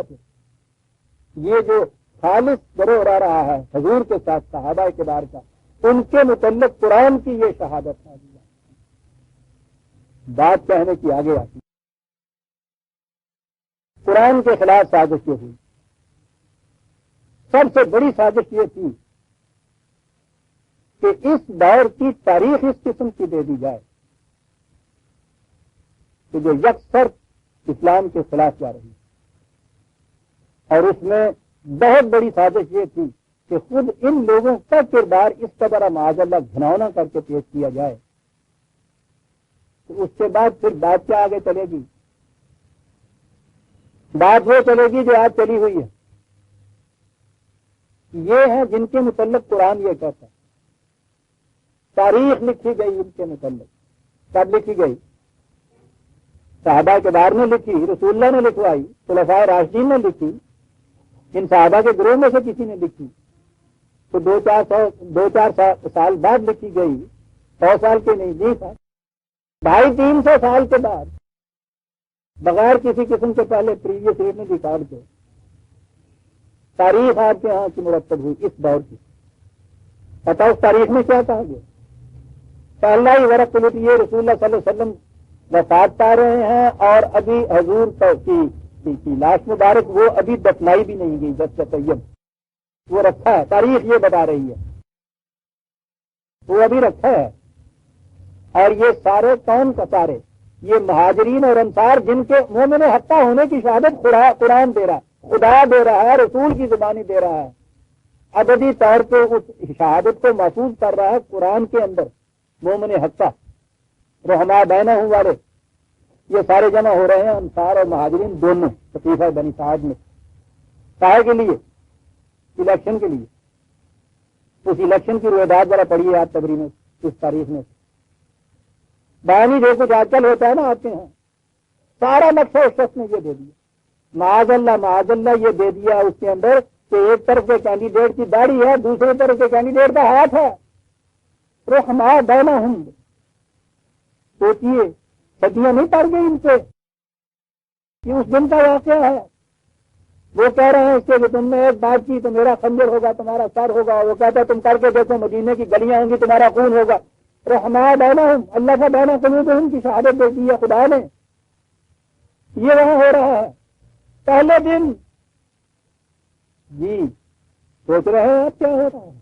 یہ جو خالص گروہ رہ رہا ہے حضور کے ساتھ صحابہ کبار کا، ان کے متعلق قرآن کی یہ شہادت ہے۔ بات کہنے کی آگے آتی، قرآن کے خلاف سازش یہ ہوئی۔ سب سے بڑی سازش یہ تھی کہ اس دور کی تاریخ اس قسم کی دے دی جائے کہ جو یکسر اسلام کے خلاف جا رہی ہے، اور اس میں بہت بڑی سازش یہ تھی کہ خود ان لوگوں کا کردار اس قدر معاذ اللہ گھناؤنا کر کے پیش کیا جائے، تو اس کے بعد پھر بات کیا آگے چلے گی؟ بات وہ چلے گی جو آج چلی ہوئی ہے۔ یہ ہیں جن کے متعلق قرآن یہ کہتا ہے، تاریخ لکھی گئی ان کے متعلق۔ کب لکھی گئی؟ صحابہ کبار نے لکھی، رسول اللہ نے لکھوائی، خلفائے راشدین نے لکھی، ان صحابہ کے گروہ میں سے کسی نے لکھی، تو دو چار سال بعد لکھی گئی، 100 سال کے نہیں تھا، 250-300 سال کے بعد، بغیر کسی قسم کے پہلے پریویس ریڈنگ ریکارڈ کے تاریخ آپ کے ہاں کی مرتب ہوئی اس دور کی۔ پتہ اس تاریخ میں کیا کہا گیا؟ پہلا ہی ورق یہ رسول اللہ صلی اللہ علیہ وسلم وفات پا رہے ہیں، اور ابھی حضور کی لاش مبارک وہ ابھی دفنائی بھی نہیں گئی، جب سے طیب وہ رکھا ہے، تاریخ یہ بتا رہی ہے وہ ابھی رکھا ہے۔ اور یہ سارے کون کا سارے یہ مہاجرین اور انصار جن کے مومن حقہ ہونے کی شہادت قرآن دے رہا ہے، خدا دے رہا ہے، رسول کی زبانی دے رہا ہے، ابدی طور پہ اس شہادت کو محفوظ کر رہا ہے قرآن کے اندر۔ مومن حقہ، رحماء بینہم والے، یہ سارے جمع ہو رہے ہیں، انصار اور مہاجرین دونوں، سقیفہ بنی سعد میں، کاہے کے لیے؟ الیکشن کے لیے۔ اس الیکشن کی رویداد ذرا پڑھیے آپ تبری میں، اس تاریخ میں بیانی جو کچھ آج کل ہوتا ہے نا آپ کے یہاں، سارا نقشہ اس شخص نے یہ دے دیا، معاذ اللہ یہ دے دیا اس کے اندر کہ ایک طرف کے کینڈیڈیٹ کی داڑھی ہے، دوسرے طرف کے کینڈیڈیٹ کا ہاتھ ہے۔ رحماء بینہم، سوچیے صدیاں نہیں پڑ گئی ان سے، یہ اس دن کا واقعہ ہے۔ وہ کہہ رہے ہیں اس کے کہ تم نے ایک بات کی تو میرا خنجر ہوگا، تمہارا سر ہوگا، وہ کہتا ہے تم کر کے دیکھو مدینے کی گلیاں ہوں گی، تمہارا خون ہوگا۔ رحماء بینہم، اللہ کا بین قلوبہم کی شہادت دے دی ہے خدا نے، یہ وہاں ہو رہا ہے پہلے دن۔ جی سوچ رہے ہیں اب کیا ہو رہا ہے،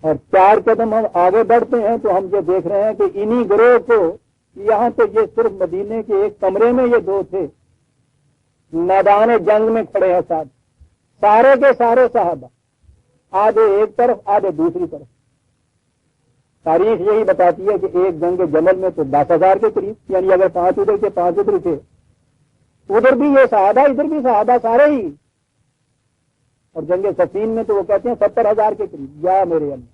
اور 4 قدم ہم آگے بڑھتے ہیں تو ہم یہ دیکھ رہے ہیں کہ انہی گروہ کو یہاں تو یہ صرف مدینے کے ایک کمرے میں یہ 2 تھے، میدان جنگ میں کھڑے ہیں ساتھ، سارے کے سارے صحابہ، آدھے ایک طرف آدھے دوسری طرف۔ تاریخ یہی بتاتی ہے کہ ایک جنگ جمل میں تو 10,000 کے قریب، یعنی اگر 5 ادھر کے 5 ادھر تھے، ادھر بھی یہ صحابہ ادھر بھی صحابہ سارے ہی، اور جنگ صفین میں تو وہ کہتے ہیں 70,000 کے قریب، یا میرے اللہ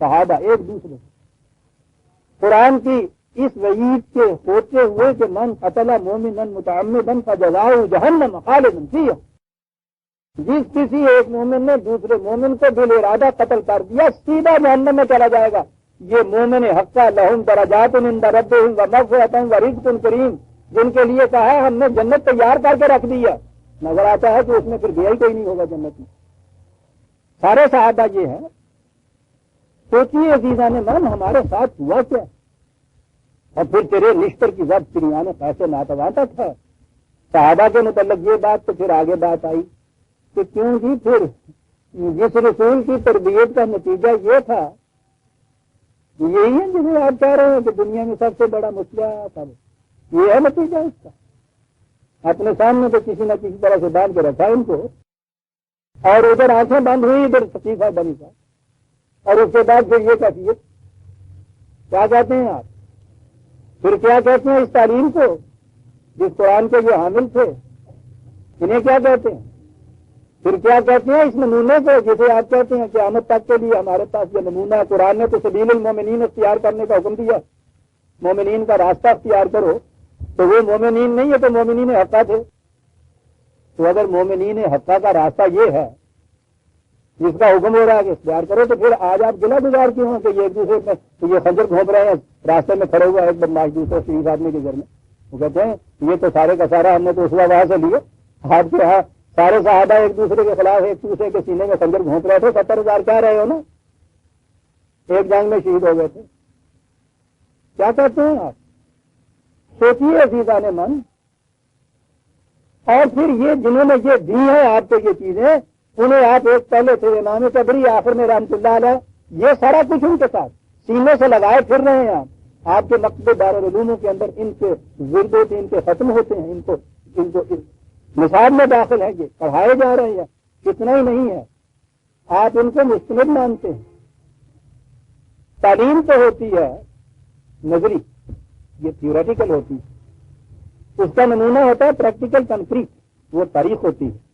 صحابہ ایک دوسرے سے۔ قرآن کی اس وعید کے ہوتے ہوئے کہ من قتل مومنا متعمدا فجزاؤہ جہنم خالدا فیہا، جس کسی ایک مومن نے دوسرے مومن کو بال ارادہ قتل کر دیا سیدھا جہنم میں چلا جائے گا۔ یہ مومن حقہ لہم درجات عند ربہم ومغفرۃ ورزق کریم، جن کے لیے کہا ہے ہم نے جنت تیار کر کے رکھ دی ہے، نظر آتا ہے کہ اس میں پھر گیا ہی کوئی نہیں ہوگا جنت میں۔ سارے صحابہ یہ ہیں۔ سوچیے عزیزان من ہمارے ساتھ ہوا کیا، اور پھر تیرے نشتر کی ضبط تریانے کیسے ناتواں تک ہے۔ صحابہ کے متعلق یہ بات تو پھر آگے بات آئی کہ کیوں جی پھر جس رسول کی تربیت کا نتیجہ یہ تھا، یہی ہے جسے آپ کہہ رہے ہیں کہ دنیا میں سب سے بڑا مسئلہ تھا، یہ ہے نتیجہ اس کا۔ اپنے سامنے تو کسی نہ کسی طرح سے باندھ کے رکھا ان کو، اور ادھر آنکھیں بند ہوئی، ادھر سقیفہ بنی تھا، اور اس کے بعد پھر یہ کیفیت کیا کہتے ہیں آپ؟ پھر کیا کہتے ہیں اس تعلیم کو جس قرآن کے یہ حامل تھے، انہیں کیا کہتے ہیں؟ پھر کیا کہتے ہیں اس نمونے کو جسے آپ کہتے ہیں قیامت تک کے لیے ہمارے پاس یہ نمونہ ہے؟ قرآن نے تو سبیل المومنین اختیار کرنے کا حکم دیا، مومنین کا راستہ اختیار کرو، تو وہ مومنین نہیں ہے تو مومنین حقہ تھے۔ تو اگر مومنین حقہ کا راستہ یہ ہے جس کا حکم ہو رہا ہے کہ اختیار کرو، تو پھر آج آپ گلا گزار کیوں ہیں کہ یہ ایک دوسرے میں تو یہ خنجر گھونپ رہے ہیں؟ راستے میں کھڑے ہوا ایک بدماش دوسرے شریف آدمی کے گھر میں، وہ کہتے ہیں یہ تو سارے کا سارا ہم نے تو اس وہاں سے لیے، آپ کے یہاں سارے صحابہ ایک دوسرے کے خلاف ایک دوسرے کے سینے میں خنجر گھونپ رہے تھے، 70,000 کہہ رہے ہو نا، ایک جنگ میں شہید ہو گئے تھے۔ کیا کہتے ہیں آپ؟ سوچیے عزیزان من۔ اور پھر یہ جنہوں نے یہ دی ہے آپ کو یہ چیزیں، انہیں آپ ایک پہلے تھے امام قبری، آخر میں رحمۃ اللہ علیہ، یہ سارا کچھ ان کے ساتھ سینے سے لگائے پھر رہے ہیں آپ کے مکتب دارالعلوموں کے اندر ان کے ورد ہوتے ہیں، ان کے ختم ہوتے ہیں، ان کو نصاب میں داخل ہیں، یہ پڑھائے جا رہے ہیں۔ کتنا ہی نہیں ہے، آپ ان کو مستند مانتے ہیں۔ تعلیم تو ہوتی ہے نظری، یہ تھیوریٹیکل ہوتی ہے، اس کا نمونہ ہوتا ہے پریکٹیکل کنکریٹ، وہ تاریخ ہوتی ہے۔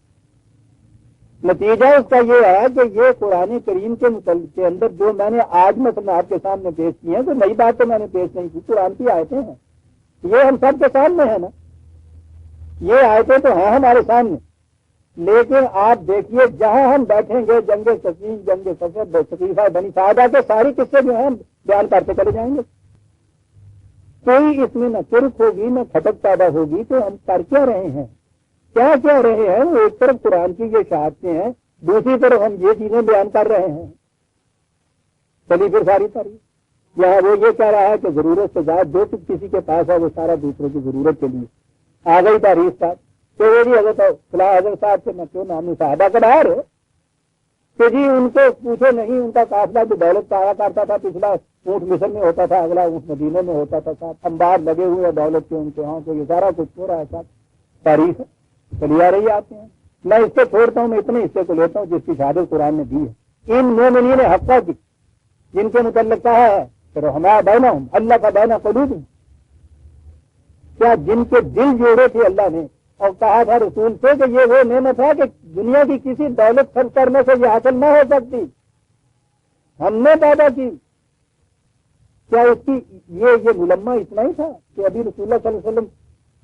نتیجہ اس کا یہ ہے کہ یہ قرآن کریم کے اندر جو میں نے آج مثلا آپ کے سامنے پیش کی ہیں، تو نئی بات تو میں نے پیش نہیں کی، قرآن کی آیتیں ہیں، یہ ہم سب کے سامنے ہیں نا، یہ آیتیں تو ہیں ہمارے سامنے، لیکن آپ دیکھیے جہاں ہم بیٹھیں گے جنگ سفین، جنگ سفر، سقیفہ بنی سعادہ کے ساری قصے جو ہیں ہم بیان کرتے چلے جائیں گے، کوئی اس میں نہ چرک ہوگی نہ کھٹک پیدا ہوگی، تو ہم کر کیا رہے ہیں، کیا کیا رہے ہیں؟ وہ ایک طرف قرآن کی یہ شہادتیں ہیں، دوسری طرف ہم یہ چیزیں بیان کر رہے ہیں۔ چلیے پھر ساری تاریخ یہاں وہ یہ کہہ رہا ہے کہ ضرورت سے زیادہ جو کچھ کسی کے پاس ہے وہ سارا دوسروں کی ضرورت کے لیے آ گئی تاریخ صاحب، تو وہ بھی حضرت فلاح حضرت صاحب سے میں کیوں نام صحابہ کا باہر ہے کہ جی ان کو پوچھے نہیں، ان کا قافلہ جو دولت کا آیا کرتا تھا، پچھلا اونٹ مصر میں ہوتا تھا، اگلا اونٹ مدینے میں ہوتا تھا، صاحب انبار لگے ہوئے دولت کے ان کے ہاں، تو یہ سارا کچھ ہو رہا ہے صاحب، تاریخ چلی آ رہی آتے ہیں۔ میں اس کو چھوڑتا ہوں، میں اتنے حصے کو لیتا ہوں جس کی شہادت قرآن نے دی ہے ان مومنین حقہ کی، جن کے متعلق کہا ہے کہ ہمارا بینا ہوں اللہ کا بینا قلوب، کیا جن کے دل جوڑے تھے اللہ نے، اور کہا تھا رسول سے کہ یہ وہ نعمت ہے کہ دنیا کی کسی دولت خرچ کرنے سے یہ حاصل نہ ہو سکتی، ہم نے پیدا کی۔ کیا اس کی یہ ملمہ اتنا ہی تھا کہ ابھی رسول اللہ صلی اللہ علیہ وسلم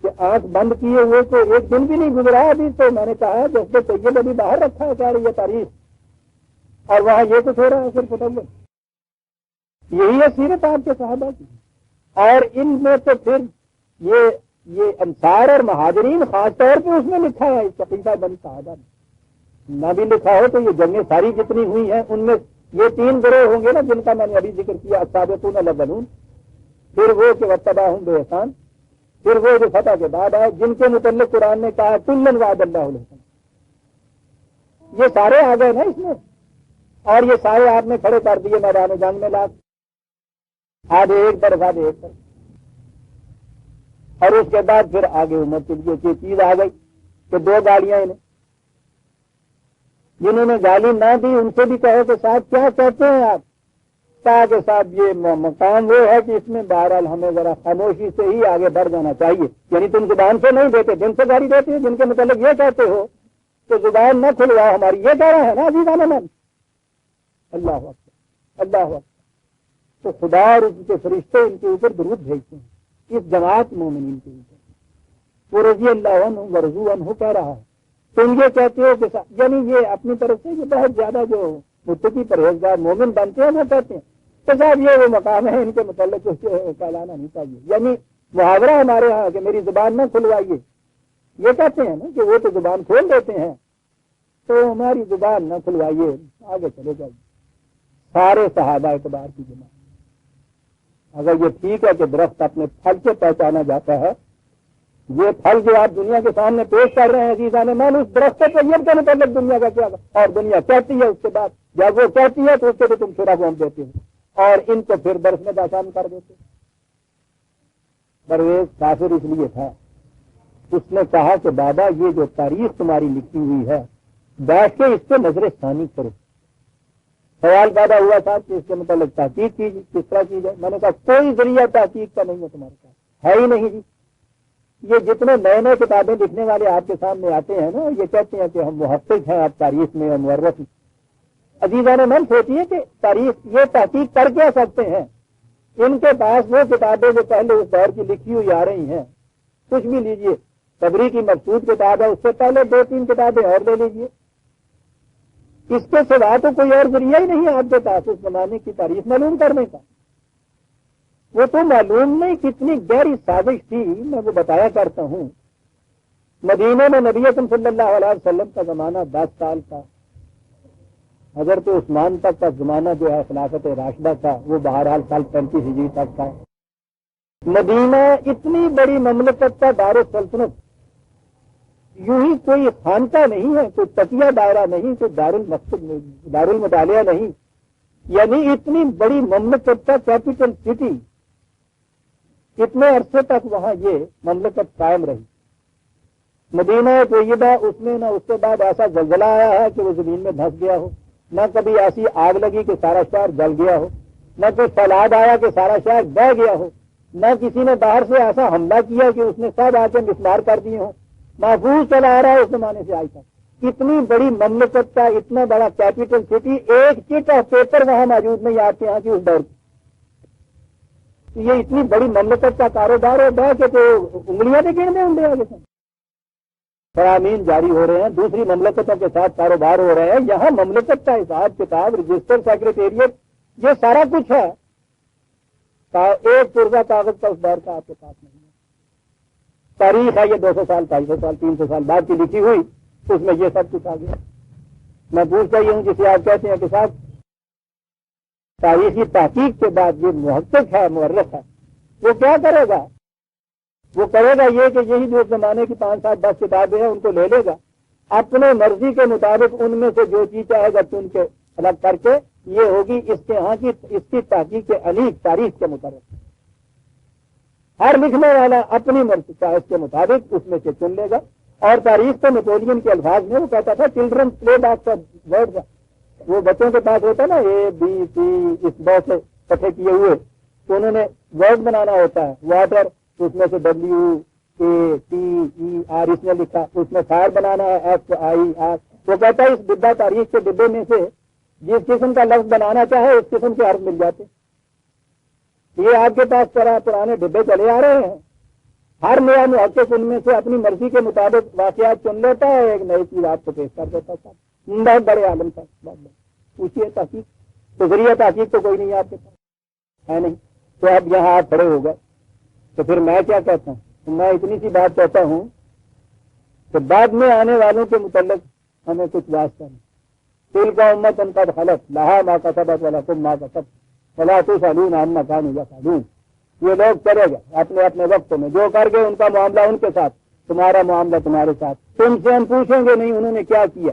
کہ آنکھ بند کیے ہوئے کو ایک دن بھی نہیں گزرا ابھی، تو میں نے کہا جس کو طیب ابھی باہر رکھا ہے کہہ رہی ہے تاریخ، اور وہاں یہ کچھ ہو رہا ہے صرف طیب، یہی ہے سیرت آپ کے صحابہ کی۔ اور ان میں تو پھر یہ انصار اور مہاجرین خاص طور پہ اس میں لکھا ہے، اس صحیفہ بنی سعادہ میں نہ بھی لکھا ہو تو یہ جنگیں ساری جتنی ہوئی ہیں ان میں یہ 3 گروہ ہوں گے نا جن کا میں نے ابھی ذکر کیا، السابقون الاولون، پھر وہ کہ واتبعہم بإحسان، پھر وہ جو فتح کے بعد آئے جن کے متعلق قرآن نے کہا کلا وعد اللہ الحسنى، یہ سارے آ گئے نا اس میں، اور یہ سارے آپ نے کھڑے کر دیے میدان جنگ میں لاکھ، آدھے ایک طرف آدھے ایک طرف، اور اس کے بعد پھر آگے امت کے لیے یہ چیز آ گئی کہ 2 گالیاں انہیں، جنہوں نے گالی نہ دی ان سے بھی کہو کہ صاحب کیا کہتے ہیں آپ، کہا کہ صاحب یہ مقام وہ ہے کہ اس میں بہرحال ہمیں ذرا خاموشی سے ہی آگے بڑھ جانا چاہیے، یعنی تم زبان سے نہیں دیتے، دن سے گالی دیتے ہیں، جن کے متعلق یہ کہتے ہو تو زبان نہ کھلواؤ ہماری، یہ کہہ رہے ہیں نا عزیزان من۔ اللہ اکبر اللہ اکبر۔ تو خدا اور اس کے فرشتے ان کے اوپر درود بھیجتے ہیں اس جماعت مومنین کے اوپر، وہ رضی اللہ عنہ ورضوا عنہ کہہ رہا ہے، تم یہ کہتے ہو کہ یعنی یہ اپنی طرف سے یہ بہت زیادہ جو متقی پرہیزگار مومن بنتے ہیں وہ کہتے ہیں کہ صاحب یہ وہ مقام ہے ان کے متعلق کچھ کہلانا نہیں چاہیے، یعنی محاورہ ہمارے ہاں کہ میری زبان نہ کھلوائیے، یہ کہتے ہیں نا کہ وہ تو زبان کھول دیتے ہیں، تو ہماری زبان نہ کھلوائیے، آگے چلے جائیے۔ سارے صحابہ اعتبار کی جماعت، اگر یہ ٹھیک ہے کہ درخت اپنے پھل سے پہچانا جاتا ہے یہ پھل جو آپ دنیا کے سامنے پیش کر رہے ہیں عزیزان من، اس درخت طیب کے متعلق دنیا کا کیا، اور دنیا کہتی ہے اس کے بعد، جب وہ کہتی ہے تو اس کو تم چھوڑا بوم دیتے ہو اور ان کو پھر برس میں آسان کر دیتے. پرویز کافر اس لیے تھا، اس نے کہا کہ بابا یہ جو تاریخ تمہاری لکھی ہوئی ہے بیٹھ کے اس پہ نظر ثانی کرو. سوال پیدا ہوا تھا کہ اس کے متعلق تحقیق کیجیے، کس طرح کی جائے. میں نے کہا کوئی ذریعہ تحقیق کا نہیں ہے تمہارے پاس، ہے ہی نہیں جی. یہ جتنے نئے نئے کتابیں لکھنے والے آپ کے سامنے آتے ہیں نا، یہ کہتے ہیں کہ ہم محقق ہیں، آپ تاریخ میں اور مورخ. عزیزان من سوچیے کہ تاریخ یہ تحقیق کر کیا سکتے ہیں؟ ان کے پاس وہ کتابیں جو پہلے اس دور کی لکھی ہوئی آ رہی ہیں، کچھ بھی لیجئے، تبری کی مقصود کتاب ہے، اس سے پہلے 2-3 کتابیں اور لے لیجئے. اس کے سوا تو کوئی اور ذریعہ ہی نہیں ہے آپ کے پاس اس زمانے کی تاریخ معلوم کرنے کا. وہ تو معلوم نہیں کتنی گہری سازش تھی، میں وہ بتایا کرتا ہوں. مدینے میں نبی اکرم صلی اللہ علیہ وسلم کا زمانہ 10 سال کا، حضرت عثمان تک کا زمانہ جو ہے خلافت راشدہ کا، وہ بہرحال سال 35 ہجری تک کا. مدینہ اتنی بڑی مملکت کا دار السلطنت، یوں ہی کوئی خانقاہ نہیں ہے، کوئی تقیہ دائرہ نہیں، کوئی دار المطالعہ نہیں، یعنی اتنی بڑی مملکت کا کیپٹل سٹی. اتنے عرصے تک وہاں یہ مملکت قائم رہی. مدینہ طیبہ، اس میں نہ اس کے بعد ایسا زلزلہ آیا ہے کہ وہ زمین میں دھس گیا ہو، نہ کبھی ایسی آگ لگی کہ سارا شہر جل گیا ہو، نہ کوئی سیلاب آیا کہ سارا شہر بہہ گیا ہو، نہ کسی نے باہر سے ایسا حملہ کیا کہ اس نے سب آ کے مسمار کر دیے ہوں. محفوظ چلا آ رہا ہے اس زمانے سے آج تک. اتنی بڑی مملکت کا اتنا بڑا کیپٹل سٹی، ایک چٹ آف پیپر وہاں موجود نہیں آپ کے یہاں کی اس دور کی. یہ اتنی بڑی مملکت کا کاروبار ہو گیا کہ تو انگلیاں بھی گن دیں ہوں آگے سے. فرامین جاری ہو رہے ہیں، دوسری مملکتوں کے ساتھ کاروبار ہو رہے ہیں. یہاں مملکت کا حساب کتاب، رجسٹر، سیکریٹریٹ، یہ سارا کچھ ہے. ایک پرزہ کاغذ کا اس دور کا آپ کے پاس نہیں ہے. تاریخ ہے یہ 200 سال 250 سال 300 سال بعد کی لکھی ہوئی، اس میں یہ سب کچھ آ گیا. میں پوچھتا یہ ہوں جسے آپ کہتے ہیں کہ صاحب تاریخی تحقیق کے بعد یہ محقق ہے، مورخ ہے، وہ کیا کرے گا؟ وہ کرے گا یہ کہ یہی جو زمانے کی 5 7 10 کتابیں ہیں ان کو لے لے گا، اپنے مرضی کے مطابق ان میں سے جو چیز چاہے گا چن کے الگ کر کے، یہ ہوگی اس کے ہاں کی اس کی تحقیق انیق تاریخ کے مطابق. ہر لکھنے والا اپنی مرضی کا اس کے مطابق اس میں سے چن لے گا. اور تاریخ تو نیپولین کے الفاظ میں وہ کہتا تھا children play box of word, وہ بچوں کے پاس ہوتا ہے نا اے بی سی اس بہت سے اکٹھے کیے ہوئے، تو انہوں نے ورڈ بنانا ہوتا ہے. واٹر، اس میں سے WATER اس میں لکھا، اس میں فائر بنانا ہے FIR. وہ کہتا ہے اس ڈبہ تاریخ کے ڈبے میں سے جس قسم کا لفظ بنانا چاہے اس قسم کے حرف مل جاتے. یہ آپ کے پاس پرانے ڈبے چلے آ رہے ہیں. ہر نیا محقق ان میں سے اپنی مرضی کے مطابق واقعات چن لیتا ہے، ایک نئی چیز آپ کو پیش کر دیتا ہے. بہت بڑے عالم تھا، پوچھیے تحقیق تو ذریعہ تحقیق تو کوئی نہیں آپ کے پاس ہے نہیں. تو اب یہاں آپ کھڑے ہو گئے تو پھر میں کیا کہتا ہوں؟ میں اتنی سی بات کہتا ہوں کہ بعد میں آنے والوں کے متعلق ہمیں کچھ واسطہ نہیں. تل کا امت ان کا خلط لہا ماں کا سبق والا تم ماں کا سب فلا تسألون عما كانوا يفعلون. یہ لوگ چلے گئے اپنے اپنے وقتوں میں، جو کر گئے ان کا معاملہ ان کے ساتھ، تمہارا معاملہ تمہارے ساتھ. تم سے ہم پوچھیں گے نہیں انہوں نے کیا کیا.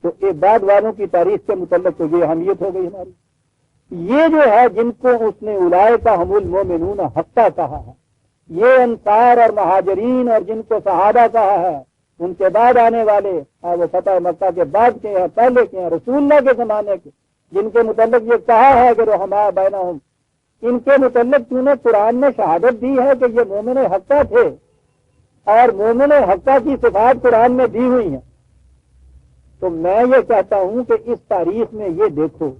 تو ایک بعد والوں کی تاریخ کے متعلق تو یہ اہمیت ہو گئی ہماری. یہ جو ہے جن کو اس نے اولئک هم المؤمنون حقا کہا ہے، یہ انصار اور مہاجرین اور جن کو صحابہ کہا ہے، ان کے بعد آنے والے وہ فتح مکہ کے بعد کے ہیں، پہلے کے ہیں، رسول اللہ کے زمانے کے، جن کے متعلق یہ کہا ہے کہ رحماء بینہم، ان کے متعلق چونکہ قرآن نے شہادت دی ہے کہ یہ مومن حقہ تھے اور مومن حقہ کی صفات قرآن میں دی ہوئی ہیں. تو میں یہ کہتا ہوں کہ اس تاریخ میں یہ دیکھو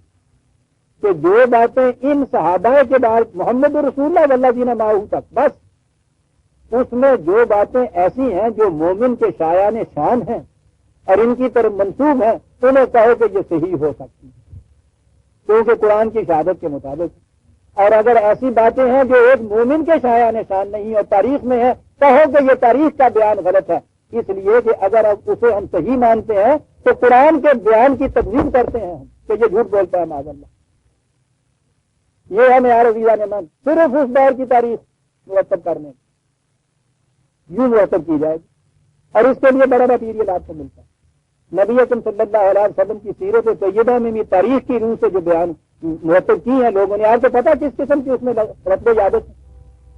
کہ جو باتیں ان صحابہ کے بعد محمد رسول اللہ والذین معہ تک، بس اس میں جو باتیں ایسی ہیں جو مومن کے شایان شان ہیں اور ان کی طرف منسوب ہیں، انہیں کہو کہ یہ صحیح ہو سکتی کیونکہ قرآن کی شہادت کے مطابق. اور اگر ایسی باتیں ہیں جو ایک مومن کے شایان شان نہیں اور تاریخ میں ہے، کہو کہ یہ تاریخ کا بیان غلط ہے. اس لیے کہ اگر اسے ہم صحیح مانتے ہیں تو قرآن کے بیان کی تکذیب کرتے ہیں ہم کہ یہ جھوٹ بولتا ہے معاذ اللہ. یہ ہے معیار ویزا نے من صرف اس دور کی تاریخ مرتب کرنے. یوں مرتب کی جائے گی، اور اس کے لیے بڑا مٹیریل آپ کو ملتا ہے۔ نبی اکرم صلی اللہ علیہ وسلم کی سیرت طیبہ میں بھی تاریخ کی روح سے جو بیان مرتب کی ہیں لوگوں نے، آپ کو پتا کس قسم کی اس میں رتب عادت ہے؟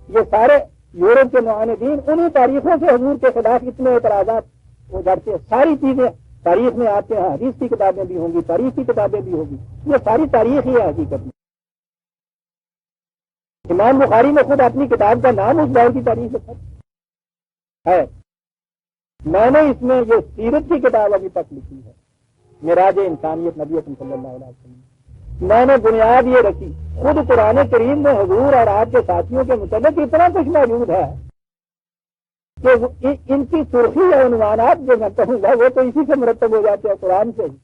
یہ سارے یورپ کے معاندین انہیں تاریخوں سے حضور کے خلاف اتنے اعتراضات ہو جاتے ہیں، ساری چیزیں تاریخ میں آتے ہیں، حدیث کی کتابیں بھی ہوں گی، تاریخ کی کتابیں بھی ہوگی، یہ ساری تاریخ ہی ہے حقیقت میں۔ امام بخاری نے خود اپنی کتاب کا نام اس دور کی تاریخ رکھا ہے۔ میں نے اس میں یہ سیرت کی کتاب ابھی تک لکھی ہے، معراج انسانیت نبی اکرم صلی اللہ علیہ وسلم۔ میں نے بنیاد یہ رکھی، خود قرآن کریم میں حضور اور آپ کے ساتھیوں کے متعلق اتنا کچھ موجود ہے کہ ان کی سرخی یا عنوانات جو میں کہوں گا وہ تو اسی سے مرتب ہو جاتے ہیں، قرآن سے ہی۔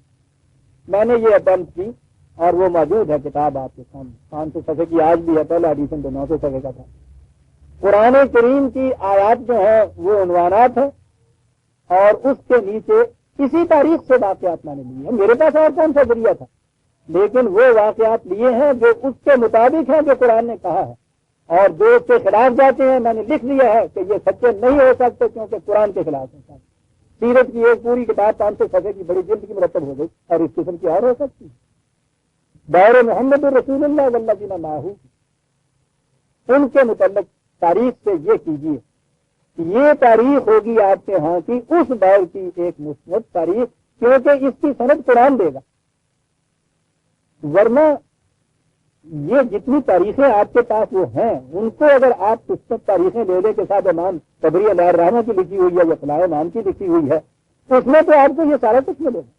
میں نے یہ اٹیمپٹ کی اور وہ موجود ہے کتاب آپ کے سامنے، 500 صفحے کی آج بھی ہے، پہلا ایڈیشن تو 900 صفحے کا تھا۔ قرآن کریم کی آیات جو ہیں وہ عنوانات ہیں، اور اس کے نیچے اسی تاریخ سے واقعات میں نے لیے ہیں۔ میرے پاس اور کون سا ذریعہ تھا، لیکن وہ واقعات لیے ہیں جو اس کے مطابق ہیں جو قرآن نے کہا ہے، اور جو اس کے خلاف جاتے ہیں میں نے لکھ لیا ہے کہ یہ سچے نہیں ہو سکتے کیونکہ قرآن کے خلاف ہے۔ سیرت کی ایک پوری کتاب 500 صفحے کی بڑی جلد کی مرتب ہو گئی، اور اس قسم کی اور ہو سکتی ہے۔ دور محمد رسول اللہ والذین معہ، ان کے متعلق تاریخ سے یہ کیجیے، یہ تاریخ ہوگی آپ کے ہاں کی اس دور کی ایک مثبت تاریخ، کیونکہ اس کی سند قرآن دے گا۔ ورنہ یہ جتنی تاریخیں آپ کے پاس وہ ہیں، ان کو اگر آپ مثبت تاریخیں لے لے کے ساتھ امام طبری علیہ الرحمہ کی لکھی ہوئی ہے یا فلاں امام کی لکھی ہوئی ہے، اس میں تو آپ کو یہ سارا کچھ ملے گا۔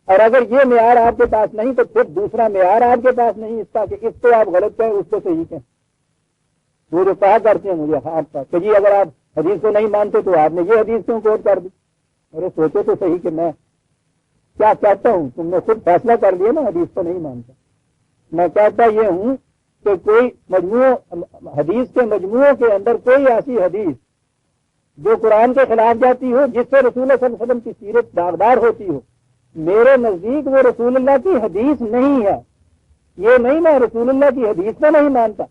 اور اگر یہ معیار آپ کے پاس نہیں تو پھر دوسرا معیار آپ کے پاس نہیں اس کا کہ اس کو آپ غلط کہیں اس کو صحیح کہیں۔ وہ جو کہا کرتے ہیں مجھے آپ کا کہ جی اگر آپ حدیث کو نہیں مانتے تو آپ نے یہ حدیث کیوں کوٹ کر دی؟ ارے سوچو تو صحیح کہ میں کیا کہتا ہوں، تم نے خود فیصلہ کر لیا نا حدیث کو نہیں مانتا۔ میں کہتا یہ ہوں کہ کوئی حدیث کے مجموعوں کے اندر کوئی ایسی حدیث جو قرآن کے خلاف جاتی ہو، جس سے رسول اللہ صلی اللہ علیہ وسلم کی سیرت داغدار ہوتی ہو، میرے نزدیک وہ رسول اللہ کی حدیث نہیں ہے۔ یہ نہیں میں رسول اللہ کی حدیث میں نہیں مانتا،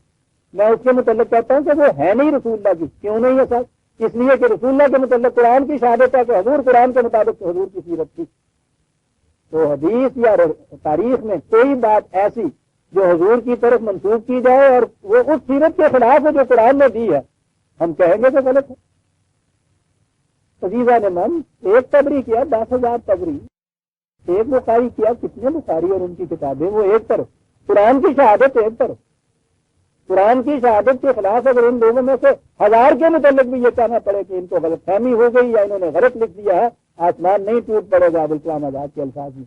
میں اس کے متعلق کہتا ہوں کہ وہ ہے نہیں رسول اللہ کی۔ کیوں نہیں ہے سر؟ اس لیے کہ رسول اللہ کے متعلق قرآن کی شہادت ہے کہ حضور قرآن کے مطابق حضور کی سیرت تھی۔ تو حدیث یا تاریخ میں کوئی بات ایسی جو حضور کی طرف منسوخ کی جائے اور وہ اس سیرت کے خلاف ہے جو قرآن نے دی ہے، ہم کہیں گے کہ غلط ہے۔ عزیزہ نے من ایک تبری کیا 10,000 تبری، ایک بخاری کیا کتنے بخاری اور ان کی کتابیں، وہ ایک طرف، قرآن کی شہادت ایک طرف۔ قرآن کی شہادت کے خلاف اگر ان لوگوں میں سے 1000 کے متعلق بھی یہ کہنا پڑے کہ ان کو غلط فہمی ہو گئی یا انہوں نے غلط لکھ دیا ہے، آسمان نہیں ٹوٹ پڑے گا ابوالکلام آزاد کے الفاظ میں۔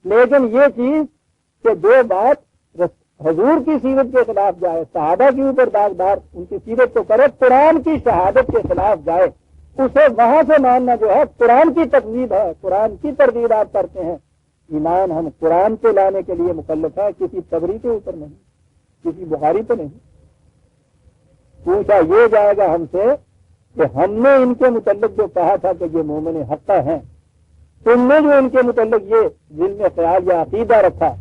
لیکن یہ چیز کہ جو بات حضور کی سیرت کے خلاف جائے، صحابہ کے اوپر داغدار ان کی سیرت کو کرے، قرآن کی شہادت کے خلاف جائے، اسے وہاں سے ماننا جو ہے قرآن کی تکذیب ہے، قرآن کی تردید آپ کرتے ہیں۔ ایمان ہم قرآن پہ لانے کے لیے مکلف ہے، کسی تبری کے اوپر نہیں، کسی بخاری پہ نہیں۔ پوچھا یہ جائے گا ہم سے کہ ہم نے ان کے متعلق جو کہا تھا کہ یہ مومن حقہ ہیں، تم نے جو ان کے متعلق یہ دل میں خیال یا عقیدہ رکھا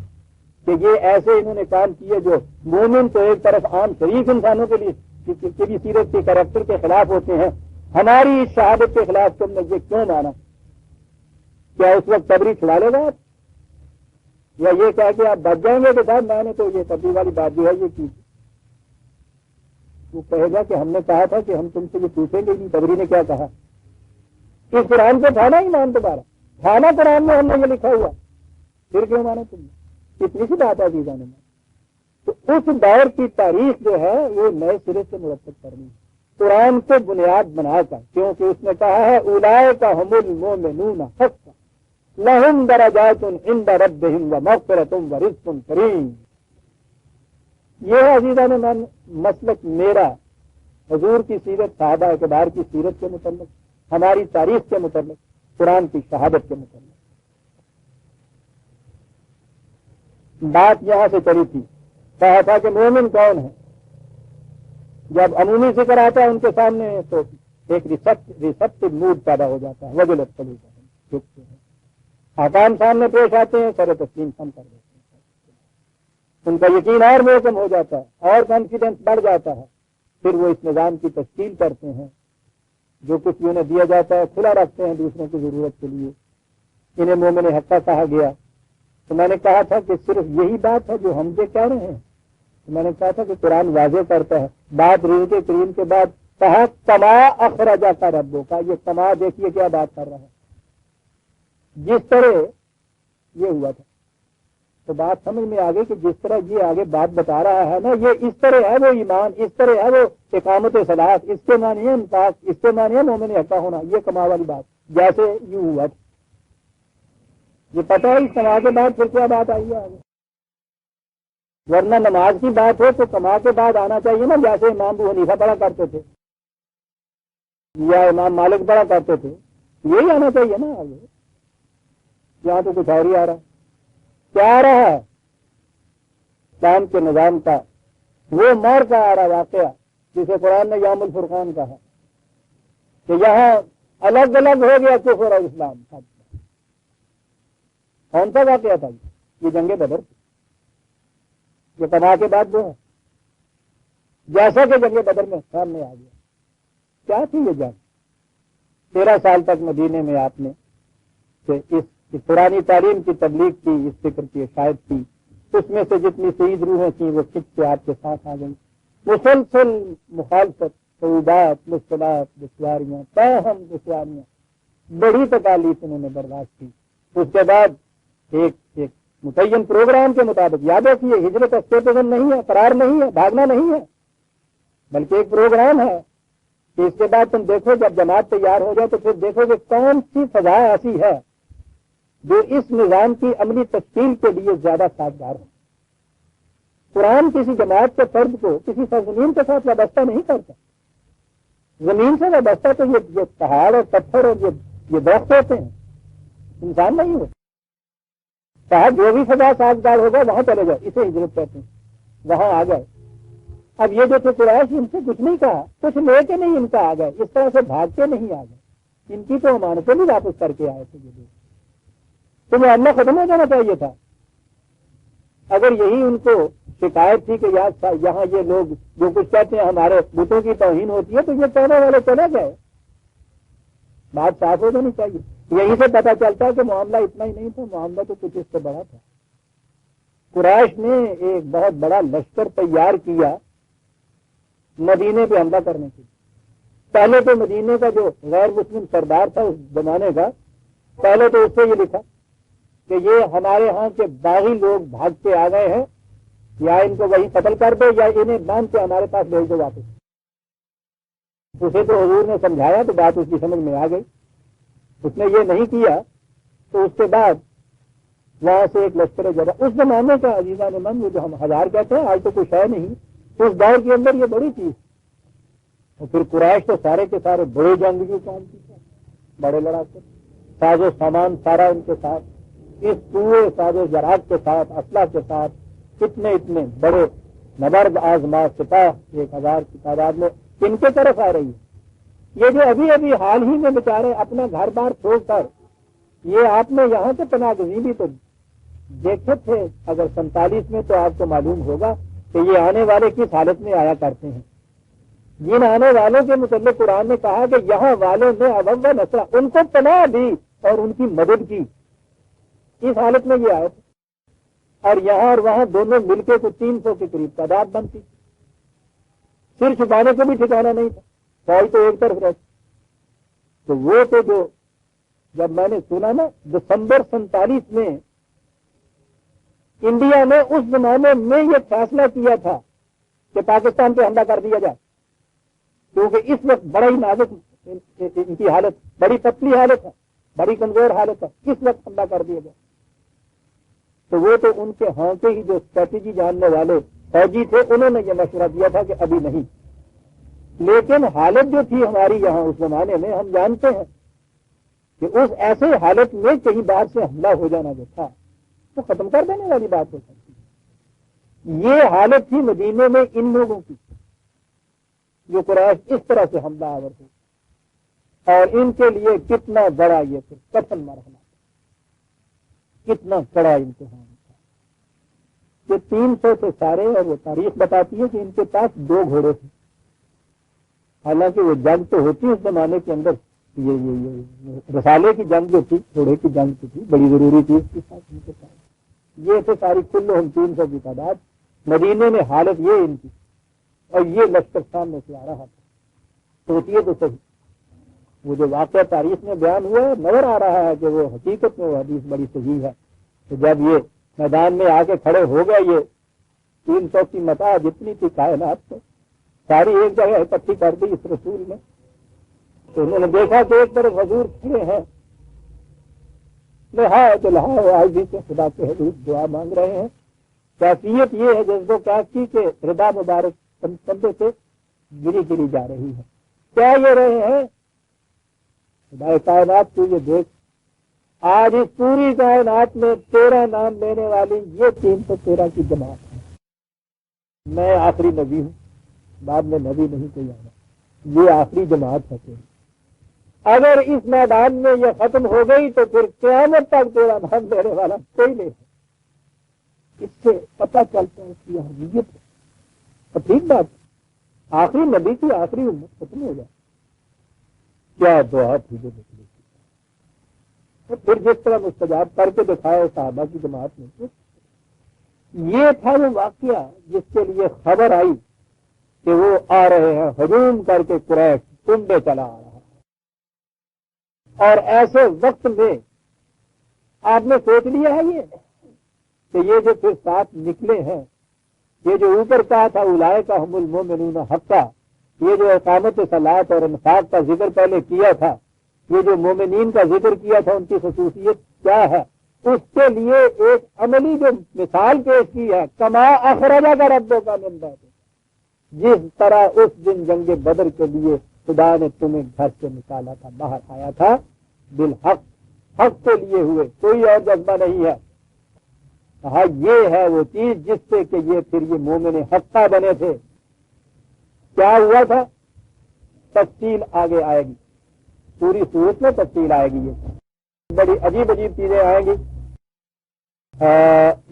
کہ یہ ایسے انہوں نے کام کیے جو مومن تو ایک طرف عام شریف انسانوں کے لیے کی سیرت کے کریکٹر کے خلاف ہوتے ہیں، ہماری اس شہادت کے خلاف تم نے یہ کیوں مانا؟ کیا اس وقت تبری چھڑا لے گا آپ، یا یہ کہہ کہ آپ بچ جائیں گے کہ صاحب میں نے تو یہ تبری والی بات جو ہے یہ کی؟ وہ کہے گا کہ ہم نے کہا تھا کہ ہم تم سے یہ پوچھیں گے نہیں، تبری نے کیا کہا؟ اس قرآن کو تھا نا ایمان دوبارہ، تھا نا قرآن میں ہم نے یہ لکھا ہوا، پھر کیوں مانا تم نے؟ اتنی سی بات ہے عزیزاں نے۔ تو اس دور کی تاریخ جو ہے وہ نئے سرے سے مرتب کرنی ہے قرآن کو بنیاد بنا کر، کیونکہ اس نے کہا ہے اولئک هم المؤمنون حقا لهم درجات عند ربهم ومغفرۃ ورزق کریم۔ یہ ہے عزیزان من مسلک میرا حضور کی سیرت، صحابہ اکبار کی سیرت کے متعلق، ہماری تاریخ کے متعلق، قرآن کی شہادت کے متعلق۔ بات یہاں سے چلی تھی، کہا تھا کہ مومن کون ہے؟ جب عمومی ذکر آتا ہے ان کے سامنے تو ایک ریسپٹو موڈ پیدا ہو جاتا ہے، وجلت قلوبہم، جھکتے ہیں، احکام سامنے پیش آتے ہیں، سر تسلیم کم کر دیتے ہیں، ان کا یقین اور محکم ہو جاتا ہے اور کانفیڈنس بڑھ جاتا ہے، پھر وہ اس نظام کی تشکیل کرتے ہیں جو کچھ بھی انہیں دیا جاتا ہے کھلا رکھتے ہیں دوسروں کی ضرورت کے لیے. انہیں مومن حقہ کہا گیا. تو میں نے کہا تھا کہ صرف یہی بات ہے جو ہم یہ کہہ رہے ہیں. تو میں نے کہا تھا کہ قرآن واضح کرتا ہے. بات رزق کریم کے بعد کہا کما اخرجا کا ربوں کا. یہ کما دیکھیے کیا بات کر رہا ہے. جس طرح یہ ہوا تھا تو بات سمجھ میں آ گئی کہ جس طرح یہ آگے بات بتا رہا ہے نا یہ اس طرح ہے وہ ایمان, اس طرح ہے وہ اقامت صلاحت, اس کے معنی ہے انفاق, اس کے معنی ہے مومن حقہ ہونا. یہ کما والی بات جیسے یوں ہوا تھا. یہ پتہ ہے اس کما کے بعد پھر کیا بات آئی ہے آگے. ورنہ نماز کی بات ہو تو کما کے بعد آنا چاہیے نا, جیسے امام ابو حنیفہ پڑھا کرتے تھے یا امام مالک پڑھا کرتے تھے, یہی آنا چاہیے نا آگے. یہاں تو کچھ اور ہی آ رہا ہے. کیا آ رہا ہے؟ اسلام کے نظام کا وہ مار کا آ رہا واقعہ جسے قرآن نے یوم الفرقان کہا کہ یہاں الگ الگ ہو گیا کفر اور اسلام. کون سا واقعہ تھا یہ جنگ بدر, یہ کما کے بعد وہ ہے جیسا کہ جنگ بدر میں سامنے آ گیا. کیا تھی یہ جنگ؟ 13 سال تک مدینے میں آپ نے اس پرانی تعلیم کی تبلیغ کی, اس فکر کی اشاعت کی, اس میں سے جتنی شہید روحیں تھیں وہ کھچ کے آپ کے ساتھ آ گئی. مسلسل مخالفت, صعوبات, مشکلات, دشواریاں, تاہم دشواریاں, بڑی تکالیف انہوں نے برداشت کی. اس کے بعد ایک متعین پروگرام کے مطابق, یاد رکھیے ہجرت اسکیپزم نہیں ہے, فرار نہیں ہے, بھاگنا نہیں ہے, بلکہ ایک پروگرام ہے کہ اس کے بعد تم دیکھو جب جماعت تیار ہو جائے تو پھر دیکھو کہ کون سی فضا ایسی ہے جو اس نظام کی عملی تشکیل کے لیے زیادہ سازگار ہے. قرآن کسی جماعت کے فرد کو کسی سرزمین کے ساتھ وابستہ نہیں کرتا. زمین سے وابستہ تو یہ پہاڑ اور پتھر اور یہ درخت ہوتے ہیں, انسان نہیں ہوتا. کہا جو بھی فضا سازگار ہوگا وہاں چلے جاؤ, اسے ہجرت کہتے ہیں. وہاں آ گئے. اب یہ جو تھے قریش, ان سے کچھ نہیں کہا, کچھ لے کے نہیں ان کا آ گئے, اس طرح سے بھاگ کے نہیں آ گئے. ان کی تو امانتیں بھی واپس کر کے آئے تھے. یہ تو معاملہ ختم ہو جانا چاہیے تھا. اگر یہی ان کو شکایت تھی کہ یہاں یہ لوگ جو کچھ کہتے ہیں ہمارے بتوں کی توہین ہوتی ہے, تو یہ کہنے والے چلے گئے. بات صاف ہو جانی چاہیے. یہیں سے پتہ چلتا ہے کہ معاملہ اتنا ہی نہیں تھا, معاملہ تو کچھ اس سے بڑا تھا. قریش نے ایک بہت بڑا لشکر تیار کیا مدینے پہ حملہ کرنے کے لیے. پہلے تو مدینے کا جو غیر مسلم سردار تھا اس زمانے کا, پہلے تو اس سے یہ لکھا کہ یہ ہمارے ہاں کے باغی لوگ بھاگ کے آ گئے ہیں, یا ان کو وہی قتل کر دو یا انہیں باندھ کے ہمارے پاس بھیج دو واپس. اسے تو حضور نے سمجھایا تو بات اس کی سمجھ میں آ گئی. اس نے یہ نہیں کیا تو اس کے بعد وہاں سے ایک لشکر جگہ اس زمانے کا عزیزہ نے من, جو ہم 1000 کہتے ہیں, آج تو کچھ ہے نہیں, اس دور کے اندر یہ بڑی چیز. اور پھر قریش تو سارے کے سارے بڑے جنگجو قوم کی, بڑے لڑاکے, ساز و سامان سارا ان کے ساتھ, اس پورے ساز و جراحت کے ساتھ, اسلحہ کے ساتھ, اتنے بڑے نبرد آزما سپاہ 1000 کی تعداد میں ان کے طرف آ رہی ہے. یہ جو ابھی ابھی حال ہی میں بیچارے اپنا گھر بار چھوڑ کر, یہ آپ نے یہاں سے پناہ گزین بھی تو دیکھے تھے اگر 47 میں, تو آپ کو معلوم ہوگا کہ یہ آنے والے کس حالت میں آیا کرتے ہیں. جن آنے والوں کے متعلق قرآن نے کہا کہ یہاں والوں نے ابو نصرہ, ان کو پناہ دی اور ان کی مدد کی, اس حالت میں یہ آئے تھے. اور یہاں اور وہاں دونوں مل کے تو 300 کے قریب تعداد بنتی. سر چھپانے کو بھی ٹھکانا نہیں تھا, فوج تو ایک طرف رہتی. تو وہ تو جو جب میں نے سنا نا دسمبر 47 میں انڈیا نے اس زمانے میں یہ فیصلہ کیا تھا کہ پاکستان پہ حملہ کر دیا جائے, کیونکہ اس وقت بڑا ہی نازک ان کی حالت, بڑی پتلی حالت ہے, بڑی کمزور حالت ہے, اس وقت حملہ کر دیا جائے. تو وہ تو ان کے ہاں کے ہی جو اسٹریٹجی جاننے والے فوجی تھے, انہوں نے یہ مشورہ دیا تھا کہ ابھی نہیں. لیکن حالت جو تھی ہماری یہاں اس زمانے میں, ہم جانتے ہیں کہ اس ایسے حالت میں کہیں باہر سے حملہ ہو جانا جو تھا وہ ختم کر دینے والی بات ہو سکتی ہے. یہ حالت تھی مدینے میں ان لوگوں کی جو قریش اس طرح سے حملہ آور ہو, اور ان کے لیے کتنا بڑا یہ پھر کٹن مرحلہ, کتنا بڑا امتحان تھا. یہ 300 سے سارے, اور وہ تاریخ بتاتی ہے کہ ان کے پاس 2 گھوڑے تھے. حالانکہ وہ جنگ تو ہوتی اس زمانے کے اندر، یہ رسالے کی جنگ جو تھی، گھوڑے کی جنگ جو تھی، بڑی ضروری تھی اس کے ساتھ ان کے ساتھ یہ تھے ساری کلہم 300 کی تعداد، مدینے میں حالت یہ ان کی، اور یہ لشکر سامنے سے آ رہا تھا۔ سوچیے تو صحیح، وہ جو واقعہ تاریخ میں بیان ہوا ہے نظر آ رہا ہے کہ وہ حقیقت میں وہ حدیث بڑی صحیح ہے کہ جب یہ میدان میں آ کے کھڑے ہو گئے، یہ 300 کی متاع جتنی تھی کائنات میں ساری ایک جگہ اکٹھی کر دی اس رسول نے، تو انہوں نے دیکھا کہ ایک طرف حضور کھڑے ہیں، لہٰذا آج بھی سے خدا کے حضور دعا مانگ رہے ہیں۔ کیفیت یہ ہے جذب و کافی کے رضا مبارک کندھے سے گری گری جا رہی ہے۔ کیا یہ رہے ہیں؟ خدا کائنات کو یہ دیکھ، آج اس پوری کائنات میں تیرا نام لینے والی یہ 313 کی جماعت ہے۔ میں آخری نبی ہوں، بعد میں نبی نہیں کوئی آنا، یہ آخری جماعت ہے تیری۔ اگر اس میدان میں یہ ختم ہو گئی تو پھر قیامت تک تیرا نام لینے والا کوئی نہیں ہے۔ اس سے پتہ چلتا ہے اس کی اہمیت ہے، اور ٹھیک بات، آخری نبی کی آخری امت ختم ہو جائے، کیا دعا تھی جو نکلی تھی، پھر جس طرح مستجاب کر کے دکھایا صحابہ کی جماعت میں، یہ تھا وہ واقعہ جس کے لیے خبر آئی کہ وہ آ رہے ہیں، ہجوم کر کے قریش کنڈے چلا آ رہا ہے۔ اور ایسے وقت میں آپ نے سوچ لیا ہے یہ کہ یہ جو پھر ساتھ نکلے ہیں، یہ جو اوپر کہا تھا اولئک هم المؤمنون حقا، یہ جو اقامت صلاۃ اور انفاق کا ذکر پہلے کیا تھا، یہ جو مومنین کا ذکر کیا تھا ان کی خصوصیت کیا ہے، اس کے لیے ایک عملی جو مثال پیش کی ہے، کما اخرجک ربک من بیتک، جس طرح اس دن جنگ بدر کے لیے خدا نے تمہیں گھر سے نکالا تھا، باہر آیا تھا، بالحق، حق کے لیے ہوئے، کوئی اور جذبہ نہیں ہے۔ کہا یہ ہے وہ چیز جس سے کہ یہ پھر یہ مومن حقہ بنے تھے۔ کیا ہوا تھا؟ تفصیل آگے آئے گی، پوری صورت میں تفصیل آئے گی، یہ بڑی عجیب عجیب چیزیں آئیں گی،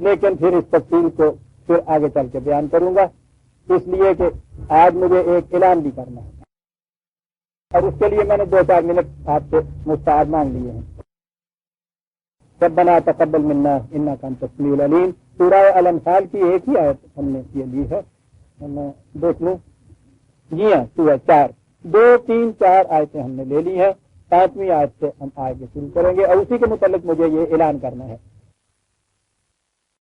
لیکن پھر اس تفصیل کو پھر آگے چل کے بیان کروں گا، اس لیے کہ آج مجھے ایک اعلان بھی کرنا ہے، اور اس کے لیے میں نے 2-4 منٹ آپ سے مستعد مانگ لیے ہیں۔ ربنا تقبل منا انک انت السمیع العلیم، سورہ الانفال کی ایک ہی آیت ہم نے یہ لی ہے، میں دیکھ لوں، جی ہاں، سورہ 4، 2، 3، 4 آیتیں ہم نے لے لی ہیں، 5ویں آیت سے ہم آگے شروع کریں گے، اور اسی کے متعلق مجھے یہ اعلان کرنا ہے۔